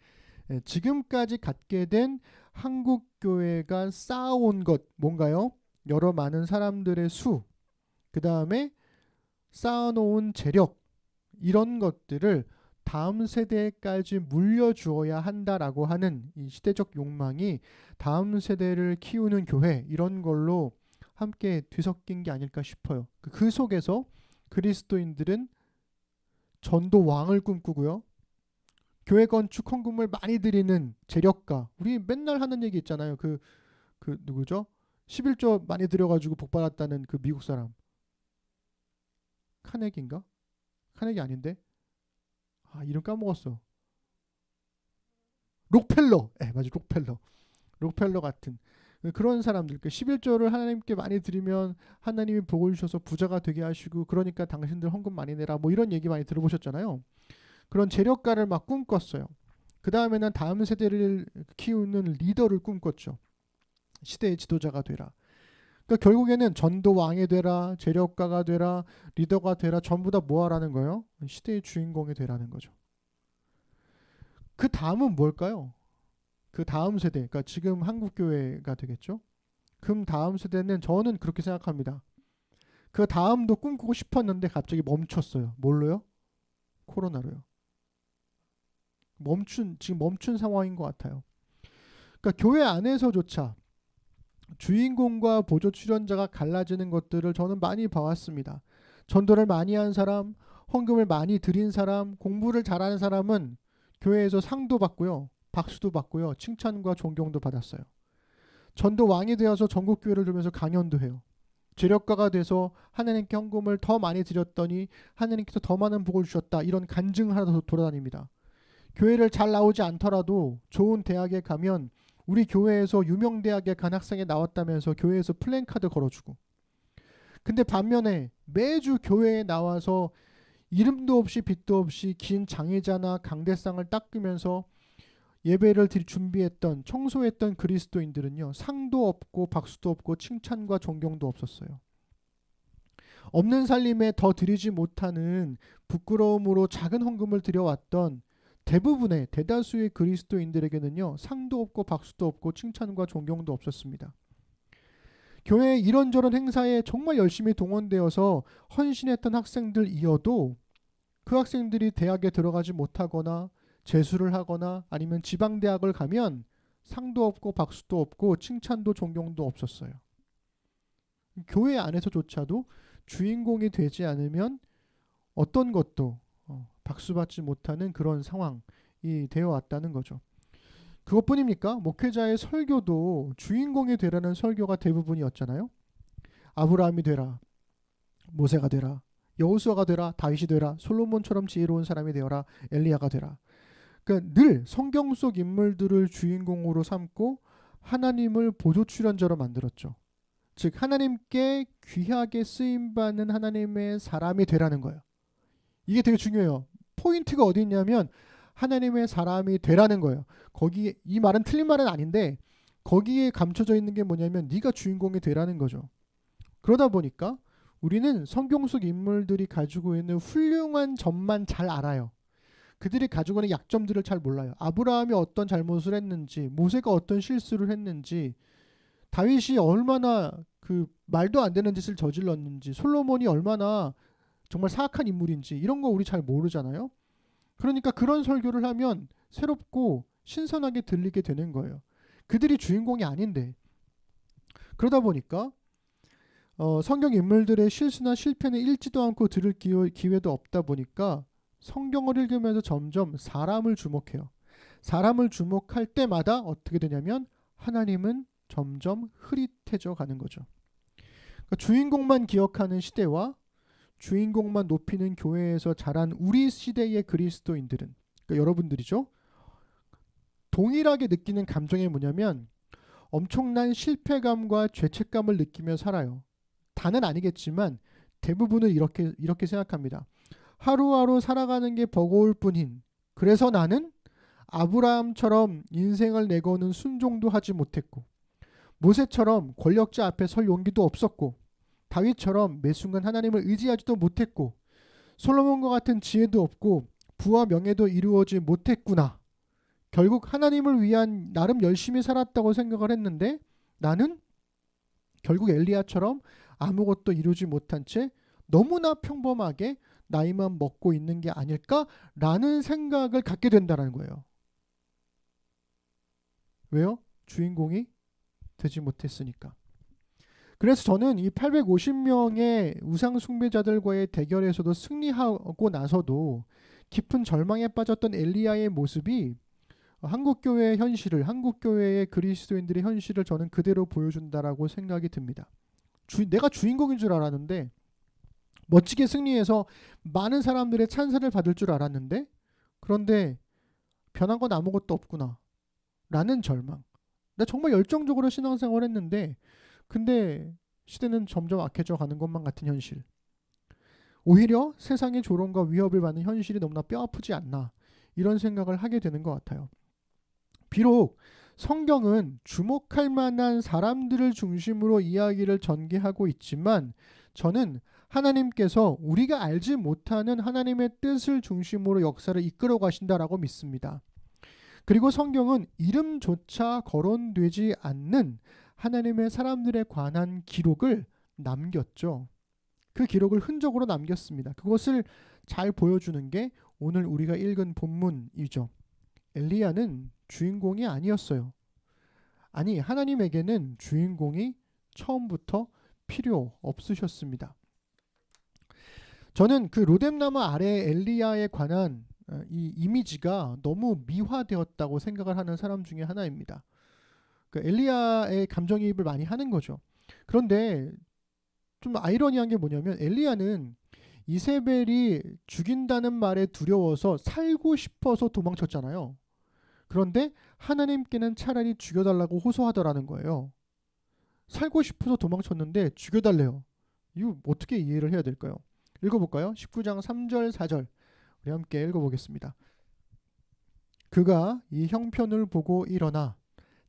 지금까지 갖게 된 한국 교회가 쌓아온 것 뭔가요? 여러 많은 사람들의 수, 그 다음에 쌓아놓은 재력, 이런 것들을 다음 세대까지 물려주어야 한다라고 하는 이 시대적 욕망이 다음 세대를 키우는 교회, 이런 걸로 함께 뒤섞인 게 아닐까 싶어요. 그 속에서 그리스도인들은 전도 왕을 꿈꾸고요. 교회 건축 헌금을 많이 드리는 재력가. 우리 맨날 하는 얘기 있잖아요. 그 누구죠? 11조 많이 들여가지고 복 받았다는 그 미국 사람. 카네기인가? 카네기 아닌데? 이름 까먹었어. 록펠러. 맞아, 록펠러 같은 그런 사람들. 11조를 하나님께 많이 드리면 하나님이 복을 주셔서 부자가 되게 하시고 그러니까 당신들 헌금 많이 내라 뭐 이런 얘기 많이 들어보셨잖아요. 그런 재력가를 막 꿈꿨어요. 그 다음에는 다음 세대를 키우는 리더를 꿈꿨죠. 시대의 지도자가 되라. 그러니까 결국에는 전도 왕이 되라, 재력가가 되라, 리더가 되라, 전부 다 뭐 하라는 거예요? 시대의 주인공이 되라는 거죠. 그 다음은 뭘까요? 그 다음 세대, 그러니까 지금 한국교회가 되겠죠. 그럼 다음 세대는 저는 그렇게 생각합니다. 그 다음도 꿈꾸고 싶었는데 갑자기 멈췄어요. 뭘로요? 코로나로요. 지금 멈춘 상황인 것 같아요. 그러니까 교회 안에서조차 주인공과 보조 출연자가 갈라지는 것들을 저는 많이 봐왔습니다. 전도를 많이 한 사람, 헌금을 많이 드린 사람, 공부를 잘하는 사람은 교회에서 상도 받고요. 박수도 받고요. 칭찬과 존경도 받았어요. 전도 왕이 되어서 전국교회를 돌면서 강연도 해요. 재력가가 돼서 하나님께 헌금을 더 많이 드렸더니 하나님께서 더 많은 복을 주셨다. 이런 간증을 하러 돌아다닙니다. 교회를 잘 나오지 않더라도 좋은 대학에 가면 우리 교회에서 유명 대학에 간 학생이 나왔다면서 교회에서 플랜카드 걸어주고, 근데 반면에 매주 교회에 나와서 이름도 없이 빛도 없이 긴 장의자나 강대상을 닦으면서 예배를 준비했던 청소했던 그리스도인들은요, 상도 없고 박수도 없고 칭찬과 존경도 없었어요. 없는 살림에 더 드리지 못하는 부끄러움으로 작은 헌금을 드려왔던 대부분의 대다수의 그리스도인들에게는요, 상도 없고 박수도 없고 칭찬과 존경도 없었습니다. 교회 이런저런 행사에 정말 열심히 동원되어서 헌신했던 학생들이어도 그 학생들이 대학에 들어가지 못하거나 재수를 하거나 아니면 지방대학을 가면 상도 없고 박수도 없고 칭찬도 존경도 없었어요. 교회 안에서조차도 주인공이 되지 않으면 어떤 것도 박수받지 못하는 그런 상황이 되어 왔다는 거죠. 그것뿐입니까? 목회자의 설교도 주인공이 되라는 설교가 대부분이었잖아요. 아브라함이 되라, 모세가 되라, 여호수아가 되라, 다윗이 되라, 솔로몬처럼 지혜로운 사람이 되어라, 엘리야가 되라. 그러니까 늘 성경 속 인물들을 주인공으로 삼고 하나님을 보조 출연자로 만들었죠. 즉 하나님께 귀하게 쓰임받는 하나님의 사람이 되라는 거예요. 이게 되게 중요해요. 포인트가 어디 있냐면 하나님의 사람이 되라는 거예요. 거기에, 이 말은 틀린 말은 아닌데 거기에 감춰져 있는 게 뭐냐면 네가 주인공이 되라는 거죠. 그러다 보니까 우리는 성경 속 인물들이 가지고 있는 훌륭한 점만 잘 알아요. 그들이 가지고 있는 약점들을 잘 몰라요. 아브라함이 어떤 잘못을 했는지, 모세가 어떤 실수를 했는지, 다윗이 얼마나 그 말도 안 되는 짓을 저질렀는지, 솔로몬이 얼마나 정말 사악한 인물인지 이런 거 우리 잘 모르잖아요. 그러니까 그런 설교를 하면 새롭고 신선하게 들리게 되는 거예요. 그들이 주인공이 아닌데. 그러다 보니까 성경 인물들의 실수나 실패는 읽지도 않고 들을 기회도 없다 보니까 성경을 읽으면서 점점 사람을 주목해요. 사람을 주목할 때마다 어떻게 되냐면 하나님은 점점 흐릿해져 가는 거죠. 그러니까 주인공만 기억하는 시대와 주인공만 높이는 교회에서 자란 우리 시대의 그리스도인들은, 그러니까 여러분들이죠. 동일하게 느끼는 감정이 뭐냐면 엄청난 실패감과 죄책감을 느끼며 살아요. 다는 아니겠지만 대부분은 이렇게 생각합니다. 하루하루 살아가는 게 버거울 뿐인, 그래서 나는 아브라함처럼 인생을 내거는 순종도 하지 못했고, 모세처럼 권력자 앞에 설 용기도 없었고, 다윗처럼 매 순간 하나님을 의지하지도 못했고, 솔로몬과 같은 지혜도 없고 부와 명예도 이루어지 못했구나. 결국 하나님을 위한 나름 열심히 살았다고 생각을 했는데 나는 결국 엘리야처럼 아무것도 이루지 못한 채 너무나 평범하게 나이만 먹고 있는 게 아닐까라는 생각을 갖게 된다는 거예요. 왜요? 주인공이 되지 못했으니까. 그래서 저는 이 850명의 우상 숭배자들과의 대결에서도 승리하고 나서도 깊은 절망에 빠졌던 엘리야의 모습이 한국교회의 현실을, 한국교회의 그리스도인들의 현실을 저는 그대로 보여준다라고 생각이 듭니다. 내가 주인공인 줄 알았는데, 멋지게 승리해서 많은 사람들의 찬사를 받을 줄 알았는데 그런데 변한 건 아무것도 없구나 라는 절망. 나 정말 열정적으로 신앙생활을 했는데 근데 시대는 점점 악해져 가는 것만 같은 현실. 오히려 세상의 조롱과 위협을 받는 현실이 너무나 뼈아프지 않나 이런 생각을 하게 되는 것 같아요. 비록 성경은 주목할 만한 사람들을 중심으로 이야기를 전개하고 있지만 저는 하나님께서 우리가 알지 못하는 하나님의 뜻을 중심으로 역사를 이끌어 가신다라고 믿습니다. 그리고 성경은 이름조차 거론되지 않는 하나님의 사람들에 관한 기록을 남겼죠. 그 기록을 흔적으로 남겼습니다. 그것을 잘 보여주는 게 오늘 우리가 읽은 본문이죠. 엘리야는 주인공이 아니었어요. 아니, 하나님에게는 주인공이 처음부터 필요 없으셨습니다. 저는 그 로뎀나무 아래 엘리야에 관한 이 이미지가 너무 미화되었다고 생각을 하는 사람 중에 하나입니다. 그 엘리야의 감정이입을 많이 하는 거죠. 그런데 좀 아이러니한 게 뭐냐면 엘리야는 이세벨이 죽인다는 말에 두려워서 살고 싶어서 도망쳤잖아요. 그런데 하나님께는 차라리 죽여달라고 호소하더라는 거예요. 살고 싶어서 도망쳤는데 죽여달래요. 이거 어떻게 이해를 해야 될까요? 읽어볼까요? 19장 3절 4절 우리 함께 읽어보겠습니다. 그가 이 형편을 보고 일어나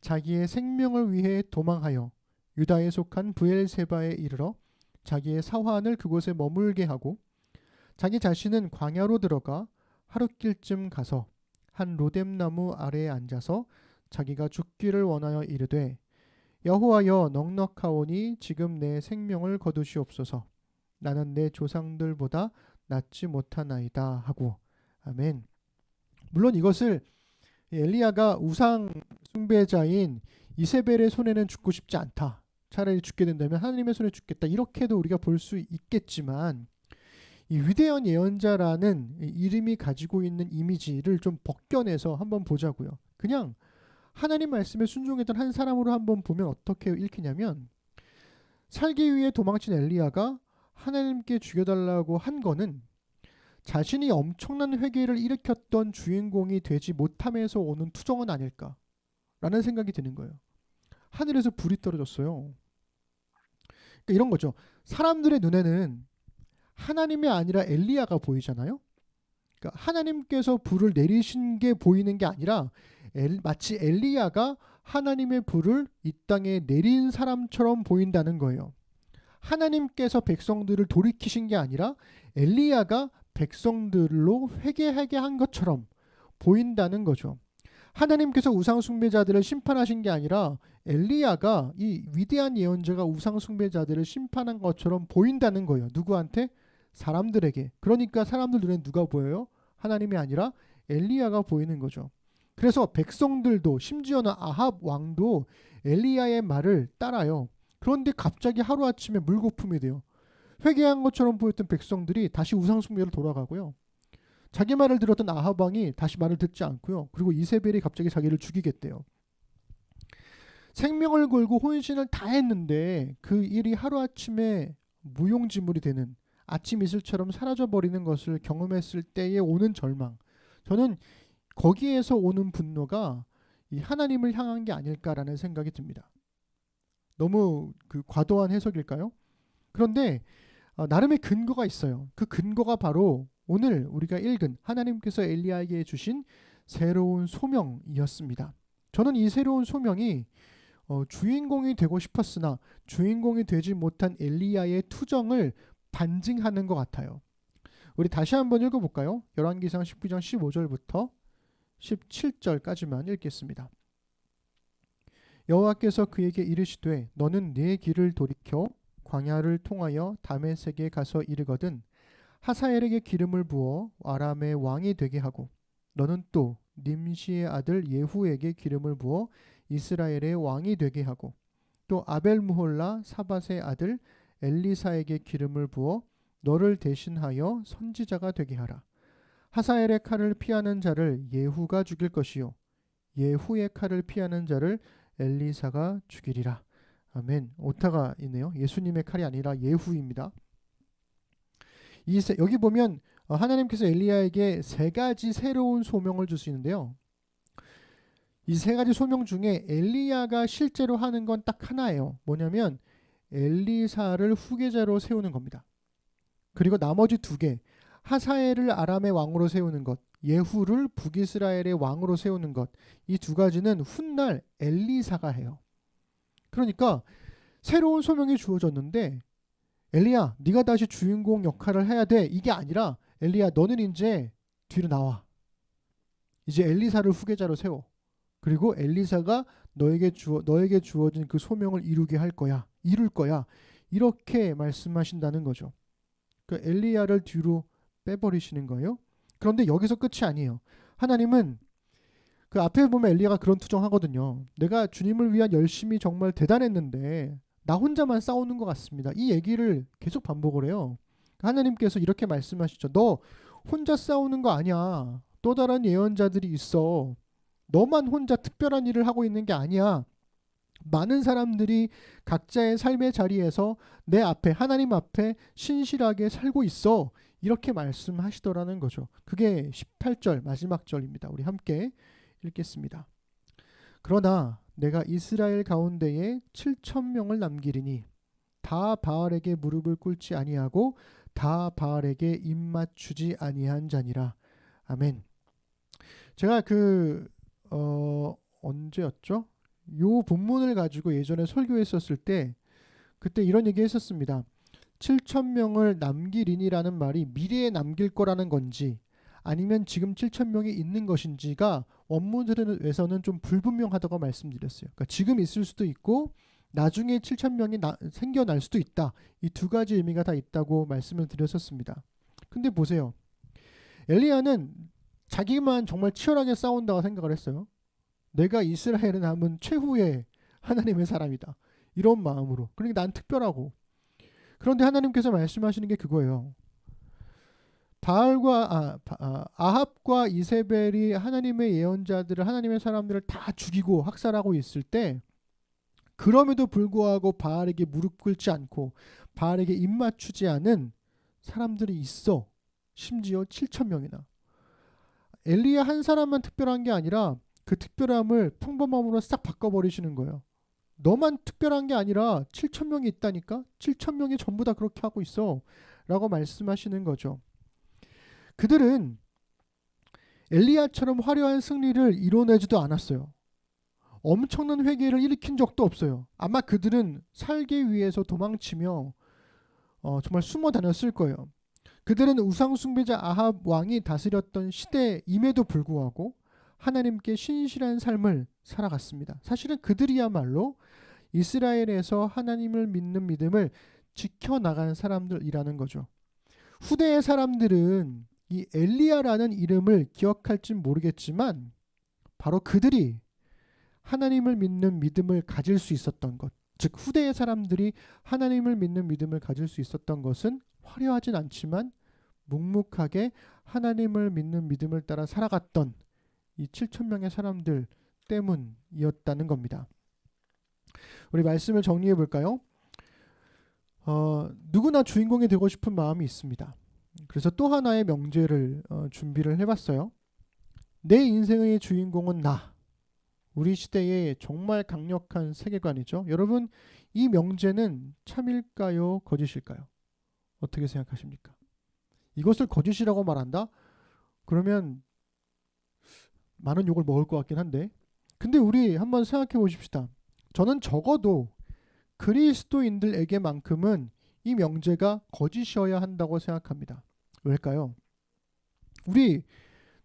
자기의 생명을 위해 도망하여 유다에 속한 브엘세바에 이르러 자기의 사환을 그곳에 머물게 하고 자기 자신은 광야로 들어가 하룻길쯤 가서 한 로뎀나무 아래에 앉아서 자기가 죽기를 원하여 이르되 여호와여 넉넉하오니 지금 내 생명을 거두시옵소서. 나는 내 조상들보다 낫지 못하나이다 하고. 아멘. 물론 이것을 엘리야가 우상 숭배자인 이세벨의 손에는 죽고 싶지 않다. 차라리 죽게 된다면 하나님의 손에 죽겠다. 이렇게도 우리가 볼 수 있겠지만 이 위대한 예언자라는 이름이 가지고 있는 이미지를 좀 벗겨내서 한번 보자고요. 그냥 하나님 말씀에 순종했던 한 사람으로 한번 보면 어떻게 읽히냐면 살기 위해 도망친 엘리야가 하나님께 죽여달라고 한 거는 자신이 엄청난 회개를 일으켰던 주인공이 되지 못함에서 오는 투정은 아닐까라는 생각이 드는 거예요. 하늘에서 불이 떨어졌어요. 그러니까 이런 거죠. 사람들의 눈에는 하나님이 아니라 엘리야가 보이잖아요. 그러니까 하나님께서 불을 내리신 게 보이는 게 아니라 마치 엘리야가 하나님의 불을 이 땅에 내린 사람처럼 보인다는 거예요. 하나님께서 백성들을 돌이키신 게 아니라 엘리야가 백성들로 회개하게 한 것처럼 보인다는 거죠. 하나님께서 우상 숭배자들을 심판하신 게 아니라 엘리야가 이 위대한 예언자가 우상 숭배자들을 심판한 것처럼 보인다는 거예요. 누구한테? 사람들에게. 그러니까 사람들 눈에 누가 보여요? 하나님이 아니라 엘리야가 보이는 거죠. 그래서 백성들도 심지어는 아합 왕도 엘리야의 말을 따라요. 그런데 갑자기 하루아침에 물거품이 돼요. 회개한 것처럼 보였던 백성들이 다시 우상 숭배로 돌아가고요. 자기 말을 들었던 아합 왕이 다시 말을 듣지 않고요. 그리고 이세벨이 갑자기 자기를 죽이겠대요. 생명을 걸고 혼신을 다 했는데 그 일이 하루아침에 무용지물이 되는 아침 이슬처럼 사라져버리는 것을 경험했을 때에 오는 절망. 저는 거기에서 오는 분노가 이 하나님을 향한 게 아닐까라는 생각이 듭니다. 너무 그 과도한 해석일까요? 그런데 나름의 근거가 있어요. 그 근거가 바로 오늘 우리가 읽은 하나님께서 엘리야에게 주신 새로운 소명이었습니다. 저는 이 새로운 소명이 주인공이 되고 싶었으나 주인공이 되지 못한 엘리야의 투정을 반증하는 것 같아요. 우리 다시 한번 읽어볼까요? 열왕기상 19장 15절부터 17절까지만 읽겠습니다. 여호와께서 그에게 이르시되 너는 네 길을 돌이켜 광야를 통하여 다메섹에 가서 이르거든 하사엘에게 기름을 부어 아람의 왕이 되게 하고 너는 또 님시의 아들 예후에게 기름을 부어 이스라엘의 왕이 되게 하고 또 아벨무홀라 사밧의 아들 엘리사에게 기름을 부어 너를 대신하여 선지자가 되게 하라. 하사엘의 칼을 피하는 자를 예후가 죽일 것이요 예후의 칼을 피하는 자를 엘리사가 죽이리라. 아멘. 오타가 있네요. 예수님의 칼이 아니라 예후입니다. 여기 보면 하나님께서 엘리야에게 세 가지 새로운 소명을 주시는데요. 이 세 가지 소명 중에 엘리야가 실제로 하는 건 딱 하나예요. 뭐냐면 엘리사를 후계자로 세우는 겁니다. 그리고 나머지 두 개, 하사엘을 아람의 왕으로 세우는 것, 예후를 북이스라엘의 왕으로 세우는 것, 이 두 가지는 훗날 엘리사가 해요. 그러니까 새로운 소명이 주어졌는데 엘리야, 네가 다시 주인공 역할을 해야 돼. 이게 아니라 엘리야, 너는 이제 뒤로 나와. 이제 엘리사를 후계자로 세워. 그리고 엘리사가 너에게 주어진 그 소명을 이루게 할 거야. 이룰 거야. 이렇게 말씀하신다는 거죠. 그 엘리야를 뒤로 빼버리시는 거예요. 그런데 여기서 끝이 아니에요. 하나님은 그 앞에 보면 엘리야가 그런 투정하거든요. 내가 주님을 위한 열심이 정말 대단했는데 나 혼자만 싸우는 것 같습니다. 이 얘기를 계속 반복을 해요. 하나님께서 이렇게 말씀하시죠. 너 혼자 싸우는 거 아니야. 또 다른 예언자들이 있어. 너만 혼자 특별한 일을 하고 있는 게 아니야. 많은 사람들이 각자의 삶의 자리에서 내 앞에, 하나님 앞에 신실하게 살고 있어. 이렇게 말씀하시더라는 거죠. 그게 18절 마지막 절입니다. 우리 함께 읽겠습니다. 그러나 내가 이스라엘 가운데에 7,000명을 남기리니 다 바알에게 무릎을 꿇지 아니하고 다 바알에게 입맞추지 아니한 자니라. 아멘. 제가 언제였죠? 요 본문을 가지고 예전에 설교했었을 때 그때 이런 얘기 했었습니다. 7,000명을 남기리니라는 말이 미래에 남길 거라는 건지 아니면 지금 7,000명이 있는 것인지가 원문에서는 좀 불분명하다고 말씀드렸어요. 그러니까 지금 있을 수도 있고 나중에 7,000명이 생겨날 수도 있다. 이 두 가지 의미가 다 있다고 말씀을 드렸었습니다. 근데 보세요. 엘리야는 자기만 정말 치열하게 싸운다고 생각을 했어요. 내가 이스라엘에 남은 최후의 하나님의 사람이다. 이런 마음으로. 그러니까 난 특별하고. 그런데 하나님께서 말씀하시는 게 그거예요. 아합과 이세벨이 하나님의 예언자들을, 하나님의 사람들을 다 죽이고 학살하고 있을 때 그럼에도 불구하고 바알에게 무릎 꿇지 않고 바알에게 입맞추지 않은 사람들이 있어. 심지어 7,000명이나. 엘리야 한 사람만 특별한 게 아니라 그 특별함을 평범함으로 싹 바꿔버리시는 거예요. 너만 특별한 게 아니라 7,000명이 있다니까? 7,000명이 전부 다 그렇게 하고 있어. 라고 말씀하시는 거죠. 그들은 엘리야처럼 화려한 승리를 이뤄내지도 않았어요. 엄청난 회개를 일으킨 적도 없어요. 아마 그들은 살기 위해서 도망치며 정말 숨어 다녔을 거예요. 그들은 우상숭배자 아합 왕이 다스렸던 시대임에도 불구하고 하나님께 신실한 삶을 살아갔습니다. 사실은 그들이야말로 이스라엘에서 하나님을 믿는 믿음을 지켜나간 사람들이라는 거죠. 후대의 사람들은 이 엘리야라는 이름을 기억할진 모르겠지만 바로 그들이 하나님을 믿는 믿음을 가질 수 있었던 것, 즉 후대의 사람들이 하나님을 믿는 믿음을 가질 수 있었던 것은 화려하진 않지만 묵묵하게 하나님을 믿는 믿음을 따라 살아갔던 이 7,000명의 사람들 때문이었다는 겁니다. 우리 말씀을 정리해 볼까요? 누구나 주인공이 되고 싶은 마음이 있습니다. 그래서 또 하나의 명제를 준비를 해봤어요. 내 인생의 주인공은 나. 우리 시대의 정말 강력한 세계관이죠. 여러분, 이 명제는 참일까요? 거짓일까요? 어떻게 생각하십니까? 이것을 거짓이라고 말한다? 그러면 많은 욕을 먹을 것 같긴 한데, 근데 우리 한번 생각해 보십시다. 저는 적어도 그리스도인들에게만큼은 이 명제가 거짓이어야 한다고 생각합니다. 왜일까요? 우리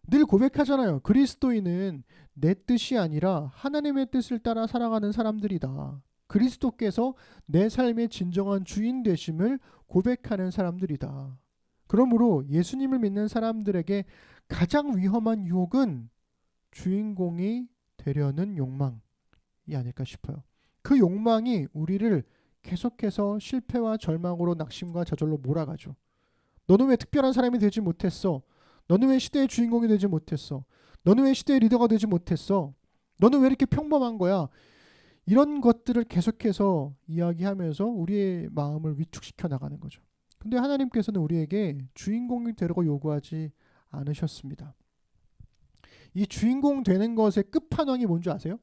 늘 고백하잖아요. 그리스도인은 내 뜻이 아니라 하나님의 뜻을 따라 살아가는 사람들이다. 그리스도께서 내 삶의 진정한 주인 되심을 고백하는 사람들이다. 그러므로 예수님을 믿는 사람들에게 가장 위험한 유혹은 주인공이 되려는 욕망이 아닐까 싶어요. 그 욕망이 우리를 계속해서 실패와 절망으로 낙심과 좌절로 몰아가죠. 너는 왜 특별한 사람이 되지 못했어? 너는 왜 시대의 주인공이 되지 못했어? 너는 왜 시대의 리더가 되지 못했어? 너는 왜 이렇게 평범한 거야? 이런 것들을 계속해서 이야기하면서 우리의 마음을 위축시켜 나가는 거죠. 근데 하나님께서는 우리에게 주인공이 되라고 요구하지 않으셨습니다. 이 주인공 되는 것의 끝판왕이 뭔지 아세요?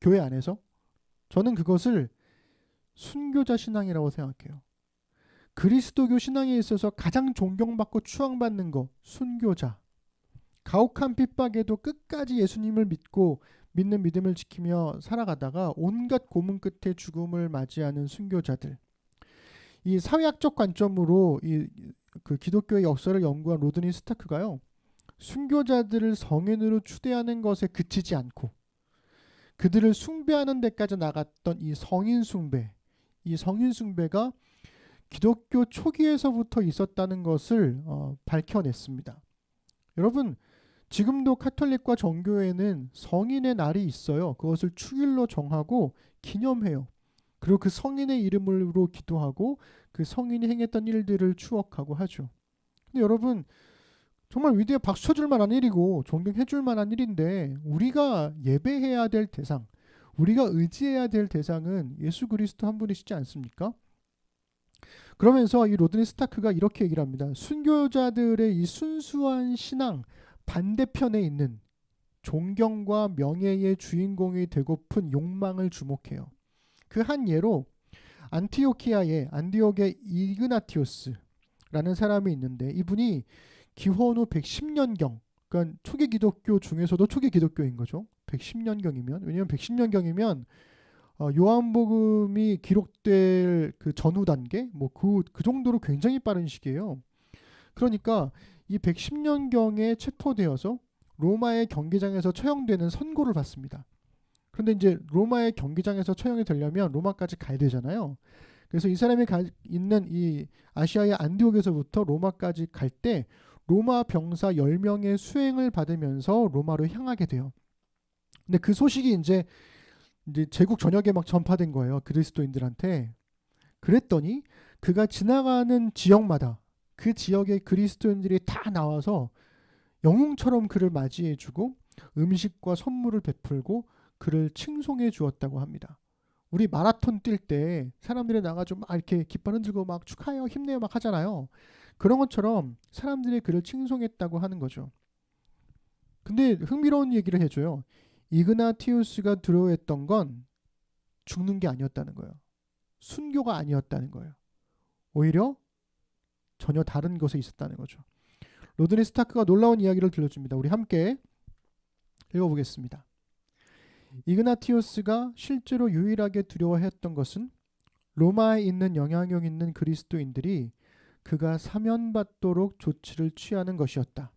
교회 안에서? 저는 그것을 순교자 신앙이라고 생각해요. 그리스도교 신앙에 있어서 가장 존경받고 추앙받는 거 순교자. 가혹한 핍박에도 끝까지 예수님을 믿는 믿음을 지키며 살아가다가 온갖 고문 끝에 죽음을 맞이하는 순교자들. 이 사회학적 관점으로 그 기독교의 역사를 연구한 로드니 스타크가요, 순교자들을 성인으로 추대하는 것에 그치지 않고 그들을 숭배하는 데까지 나갔던 이 성인 숭배가 기독교 초기에서부터 있었다는 것을 밝혀냈습니다. 여러분, 지금도 카톨릭과 정교회는 성인의 날이 있어요. 그것을 축일로 정하고 기념해요. 그리고 그 성인의 이름으로 기도하고 그 성인이 행했던 일들을 추억하고 하죠. 근데 여러분, 정말 위대해 박수 쳐줄 만한 일이고 존경해 줄 만한 일인데, 우리가 예배해야 될 대상, 우리가 의지해야 될 대상은 예수 그리스도 한 분이시지 않습니까? 그러면서 이 로드니 스타크가 이렇게 얘기를 합니다. 순교자들의 이 순수한 신앙 반대편에 있는 존경과 명예의 주인공이 되고픈 욕망을 주목해요. 그 한 예로 안티옥의 이그나티오스라는 사람이 있는데, 이분이 기원 후 110년경, 그러니까 초기 기독교 중에서도 초기 기독교인 거죠. 110년경이면, 왜냐하면 110년경이면 요한복음이 기록될 그 전후 단계, 그 정도로 굉장히 빠른 시기예요. 그러니까 이 110년경에 체포되어서 로마의 경기장에서 처형되는 선고를 받습니다. 그런데 이제 로마의 경기장에서 처형이 되려면 로마까지 가야 되잖아요. 그래서 이 사람이 있는 이 아시아의 안디옥에서부터 로마까지 갈 때 로마 병사 10명의 수행을 받으면서 로마로 향하게 돼요. 근데 그 소식이 이제 제국 전역에 막 전파된 거예요. 그리스도인들한테. 그랬더니 그가 지나가는 지역마다 그 지역의 그리스도인들이 다 나와서 영웅처럼 그를 맞이해주고 음식과 선물을 베풀고 그를 칭송해 주었다고 합니다. 우리 마라톤 뛸 때 사람들이 나가지고 막 이렇게 깃발 흔들고 막 축하해요, 힘내요 막 하잖아요. 그런 것처럼 사람들이 그를 칭송했다고 하는 거죠. 근데 흥미로운 얘기를 해줘요. 이그나티우스가 두려워했던 건 죽는 게 아니었다는 거예요. 순교가 아니었다는 거예요. 오히려 전혀 다른 것에 있었다는 거죠. 로드니 스타크가 놀라운 이야기를 들려줍니다. 우리 함께 읽어보겠습니다. 이그나티우스가 실제로 유일하게 두려워했던 것은 로마에 있는 영향력 있는 그리스도인들이 그가 사면받도록 조치를 취하는 것이었다.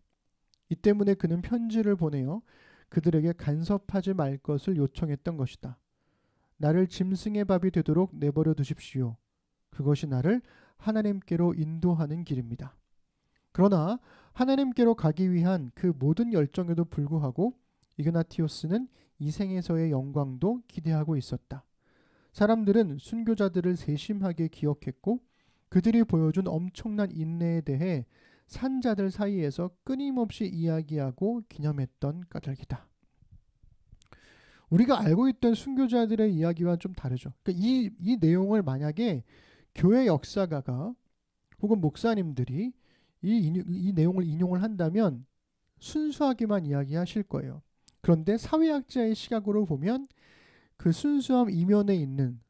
이 때문에 그는 편지를 보내어 그들에게 간섭하지 말 것을 요청했던 것이다. 나를 짐승의 밥이 되도록 내버려 두십시오. 그것이 나를 하나님께로 인도하는 길입니다. 그러나 하나님께로 가기 위한 그 모든 열정에도 불구하고 이그나티오스는 이 생에서의 영광도 기대하고 있었다. 사람들은 순교자들을 세심하게 기억했고 그들이 보여준 엄청난 인내에 대해 산자들 사이에서 끊임없이 이야기하고 기념했던 까닭이다. 우리가 알고 있던 순교자들의 이야기와는 좀 다르죠. 그러니까 이 내용을 만약에 교회 역사가가 혹은 목사님들이 이 내용을 인용을 한다면 순수하게만 이야기하실 거예요. 그런데 사회학자의 시각으로 보면 그 순수함 이면에 있는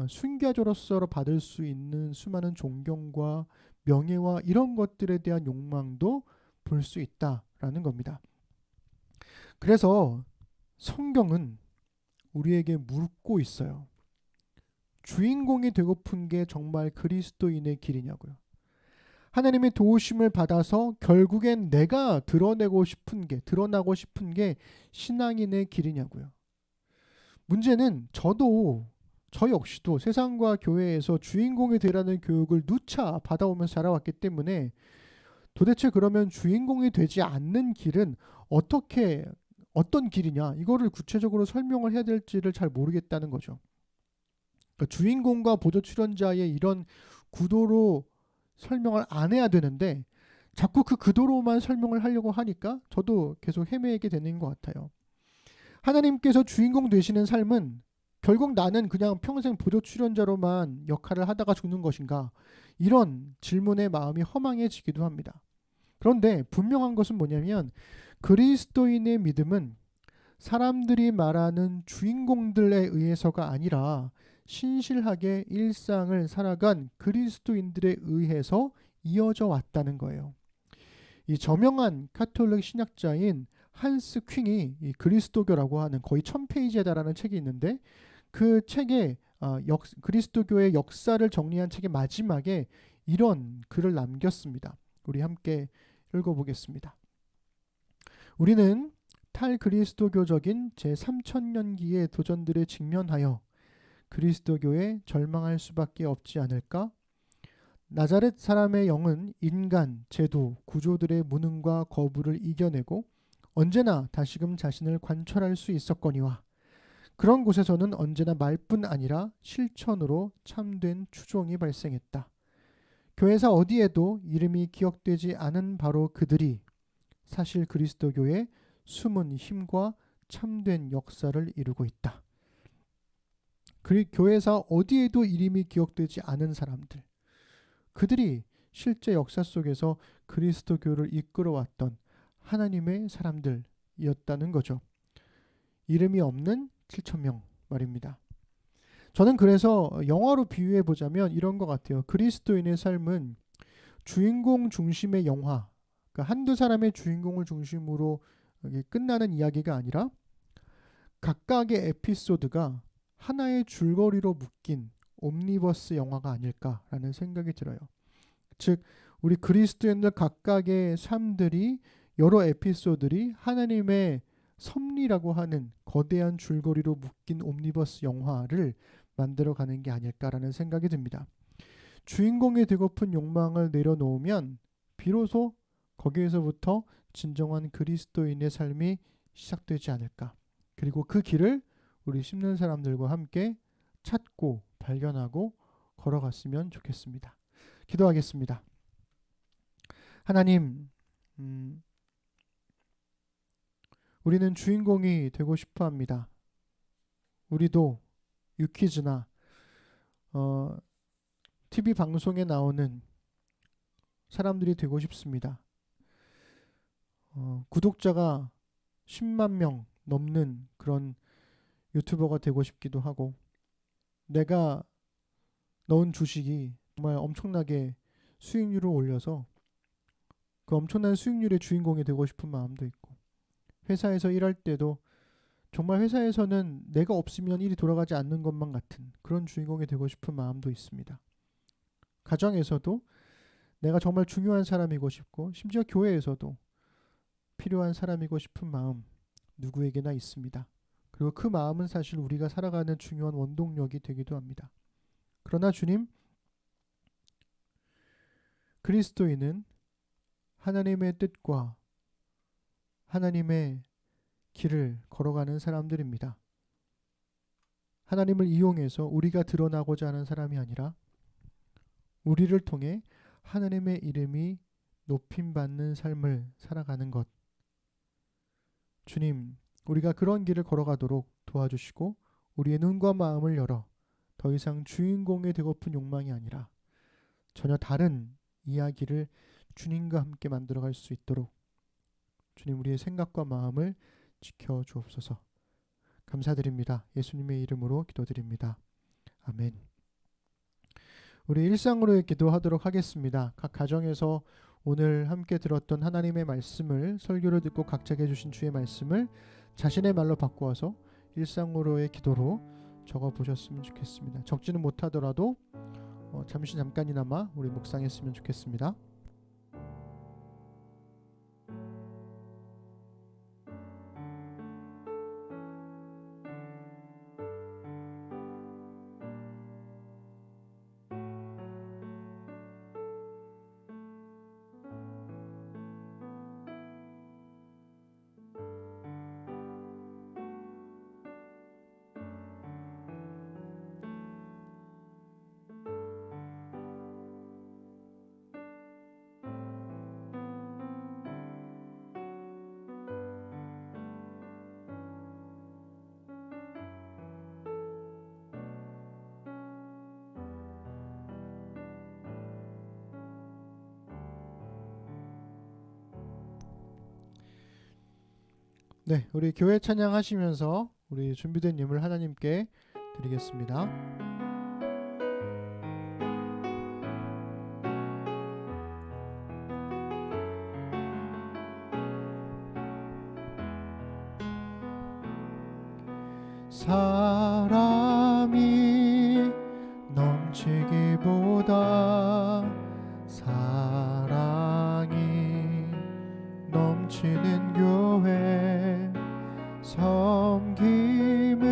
순교자로서 받을 수 있는 수많은 존경과 명예와 이런 것들에 대한 욕망도 볼 수 있다라는 겁니다. 그래서 성경은 우리에게 묻고 있어요. 주인공이 되고픈 게 정말 그리스도인의 길이냐고요. 하나님의 도우심을 받아서 결국엔 내가 드러나고 싶은 게 신앙인의 길이냐고요. 문제는 저 역시도 세상과 교회에서 주인공이 되라는 교육을 누차 받아오면서 자라왔기 때문에 도대체 그러면 주인공이 되지 않는 길은 어떤 길이냐, 이거를 구체적으로 설명을 해야 될지를 잘 모르겠다는 거죠. 그러니까 주인공과 보조 출연자의 이런 구도로 설명을 안 해야 되는데 자꾸 그 구도로만 설명을 하려고 하니까 저도 계속 헤매게 되는 것 같아요. 하나님께서 주인공 되시는 삶은 결국 나는 그냥 평생 보조 출연자로만 역할을 하다가 죽는 것인가? 이런 질문의 마음이 허망해지기도 합니다. 그런데 분명한 것은 뭐냐면 그리스도인의 믿음은 사람들이 말하는 주인공들에 의해서가 아니라 신실하게 일상을 살아간 그리스도인들에 의해서 이어져 왔다는 거예요. 이 저명한 카톨릭 신학자인 한스 퀼이 이 그리스도교라고 하는 거의 1000페이지에 달하는 책이 있는데 그 책에 그리스도교의 역사를 정리한 책의 마지막에 이런 글을 남겼습니다. 우리 함께 읽어보겠습니다. 우리는 탈그리스도교적인 제3000년기의 도전들에 직면하여 그리스도교에 절망할 수밖에 없지 않을까? 나자렛 사람의 영은 인간, 제도, 구조들의 무능과 거부를 이겨내고 언제나 다시금 자신을 관철할 수 있었거니와 그런 곳에서는 언제나 말뿐 아니라 실천으로 참된 추종이 발생했다. 교회사 어디에도 이름이 기억되지 않은 바로 그들이 사실 그리스도교의 숨은 힘과 참된 역사를 이루고 있다. 교회사 어디에도 이름이 기억되지 않은 사람들, 그들이 실제 역사 속에서 그리스도교를 이끌어왔던 하나님의 사람들이었다는 거죠. 이름이 없는 7,000명 말입니다. 저는 그래서 영화로 비유해 보자면 이런 것 같아요. 그리스도인의 삶은 주인공 중심의 영화, 그러니까 한두 사람의 주인공을 중심으로 끝나는 이야기가 아니라 각각의 에피소드가 하나의 줄거리로 묶인 옴니버스 영화가 아닐까라는 생각이 들어요. 즉 우리 그리스도인들 각각의 삶들이 여러 에피소드들이 하나님의 섭리라고 하는 거대한 줄거리로 묶인 옴니버스 영화를 만들어가는 게 아닐까라는 생각이 듭니다. 주인공이 되고픈 욕망을 내려놓으면 비로소 거기에서부터 진정한 그리스도인의 삶이 시작되지 않을까. 그리고 그 길을 우리 심는 사람들과 함께 찾고 발견하고 걸어갔으면 좋겠습니다. 기도하겠습니다. 하나님, 우리는 주인공이 되고 싶어 합니다. 우리도 유퀴즈나 TV 방송에 나오는 사람들이 되고 싶습니다. 구독자가 10만 명 넘는 그런 유튜버가 되고 싶기도 하고 내가 넣은 주식이 정말 엄청나게 수익률을 올려서 그 엄청난 수익률의 주인공이 되고 싶은 마음도 있고 회사에서 일할 때도 정말 회사에서는 내가 없으면 일이 돌아가지 않는 것만 같은 그런 주인공이 되고 싶은 마음도 있습니다. 가정에서도 내가 정말 중요한 사람이고 싶고 심지어 교회에서도 필요한 사람이고 싶은 마음 누구에게나 있습니다. 그리고 그 마음은 사실 우리가 살아가는 중요한 원동력이 되기도 합니다. 그러나 주님, 그리스도인은 하나님의 뜻과 하나님의 길을 걸어가는 사람들입니다. 하나님을 이용해서 우리가 드러나고자 하는 사람이 아니라 우리를 통해 하나님의 이름이 높임받는 삶을 살아가는 것. 주님, 우리가 그런 길을 걸어가도록 도와주시고 우리의 눈과 마음을 열어 더 이상 주인공이 되고픈 욕망이 아니라 전혀 다른 이야기를 주님과 함께 만들어갈 수 있도록 주님 우리의 생각과 마음을 지켜주옵소서. 감사드립니다. 예수님의 이름으로 기도드립니다. 아멘. 우리 일상으로의 기도하도록 하겠습니다. 각 가정에서 오늘 함께 들었던 하나님의 말씀을 설교를 듣고 각자에게 주신 주의 말씀을 자신의 말로 바꾸어서 일상으로의 기도로 적어보셨으면 좋겠습니다. 적지는 못하더라도 잠깐이나마 우리 묵상했으면 좋겠습니다. 네, 우리 교회 찬양하시면서 우리 준비된 예물 하나님께 드리겠습니다. 사람이 넘치기보다 사랑이 넘치는 교회, 섬김을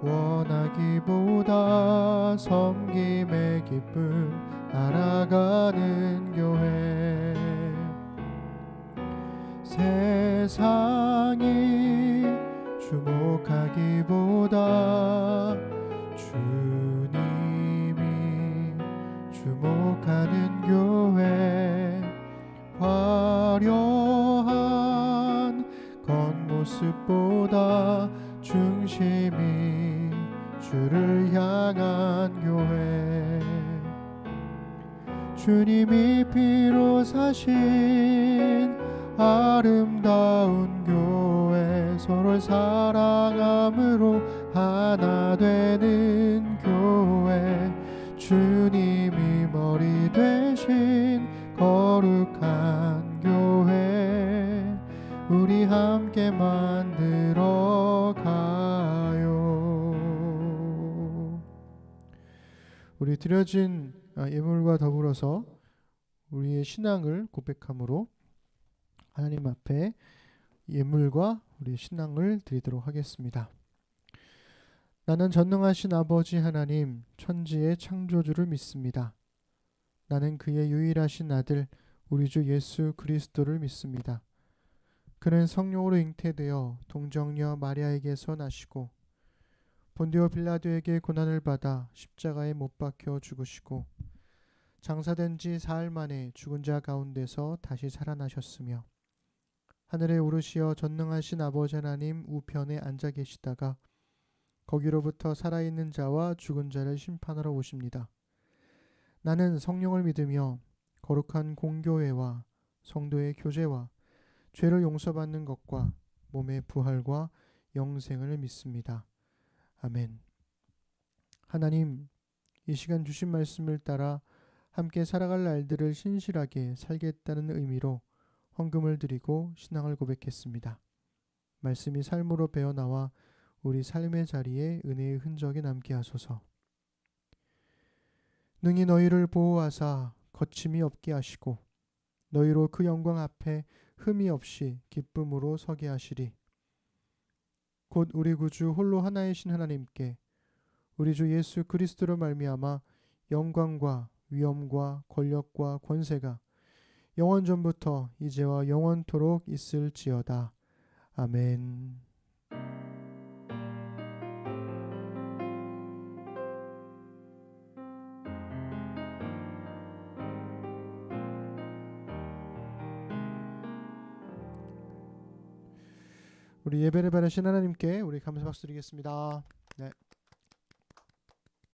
원하기보다 섬김의 기쁨 알아가는 교회, 세상이 주목하기보다 주님이 주목하는 교회, 화려한 겉모습보다 중심이 주를 향한 교회, 주님이 피로 사신 아름다운 교회, 서로 사랑함으로 하나 되는 교회, 주님이 머리 되신 거룩한 교회, 우리 함께 만들어 가요. 우리 드려진 예물과 더불어서 우리의 신앙을 고백함으로 하나님 앞에 예물과 우리 신앙을 드리도록 하겠습니다. 나는 전능하신 아버지 하나님, 천지의 창조주를 믿습니다. 나는 그의 유일하신 아들 우리 주 예수 그리스도를 믿습니다. 그는 성령으로 잉태되어 동정녀 마리아에게서 나시고 본디오 빌라도에게 고난을 받아 십자가에 못 박혀 죽으시고 장사된 지 사흘 만에 죽은 자 가운데서 다시 살아나셨으며 하늘에 오르시어 전능하신 아버지 하나님 우편에 앉아 계시다가 거기로부터 살아있는 자와 죽은 자를 심판하러 오십니다. 나는 성령을 믿으며 거룩한 공교회와 성도의 교제와 죄를 용서받는 것과 몸의 부활과 영생을 믿습니다. 아멘. 하나님, 이 시간 주신 말씀을 따라 함께 살아갈 날들을 신실하게 살겠다는 의미로 헌금을 드리고 신앙을 고백했습니다. 말씀이 삶으로 배어나와 우리 삶의 자리에 은혜의 흔적이 남게 하소서. 능히 너희를 보호하사 거침이 없게 하시고 너희로 그 영광 앞에 흠이 없이 기쁨으로 서게 하시리. 곧 우리 구주 홀로 하나이신 하나님께 우리 주 예수 그리스도로 말미암아 영광과 위엄과 권력과 권세가 영원전부터 이제와 영원토록 있을지어다. 아멘. 우리 예배를 받으신 하나님께 우리 감사 박수 드리겠습니다. 네.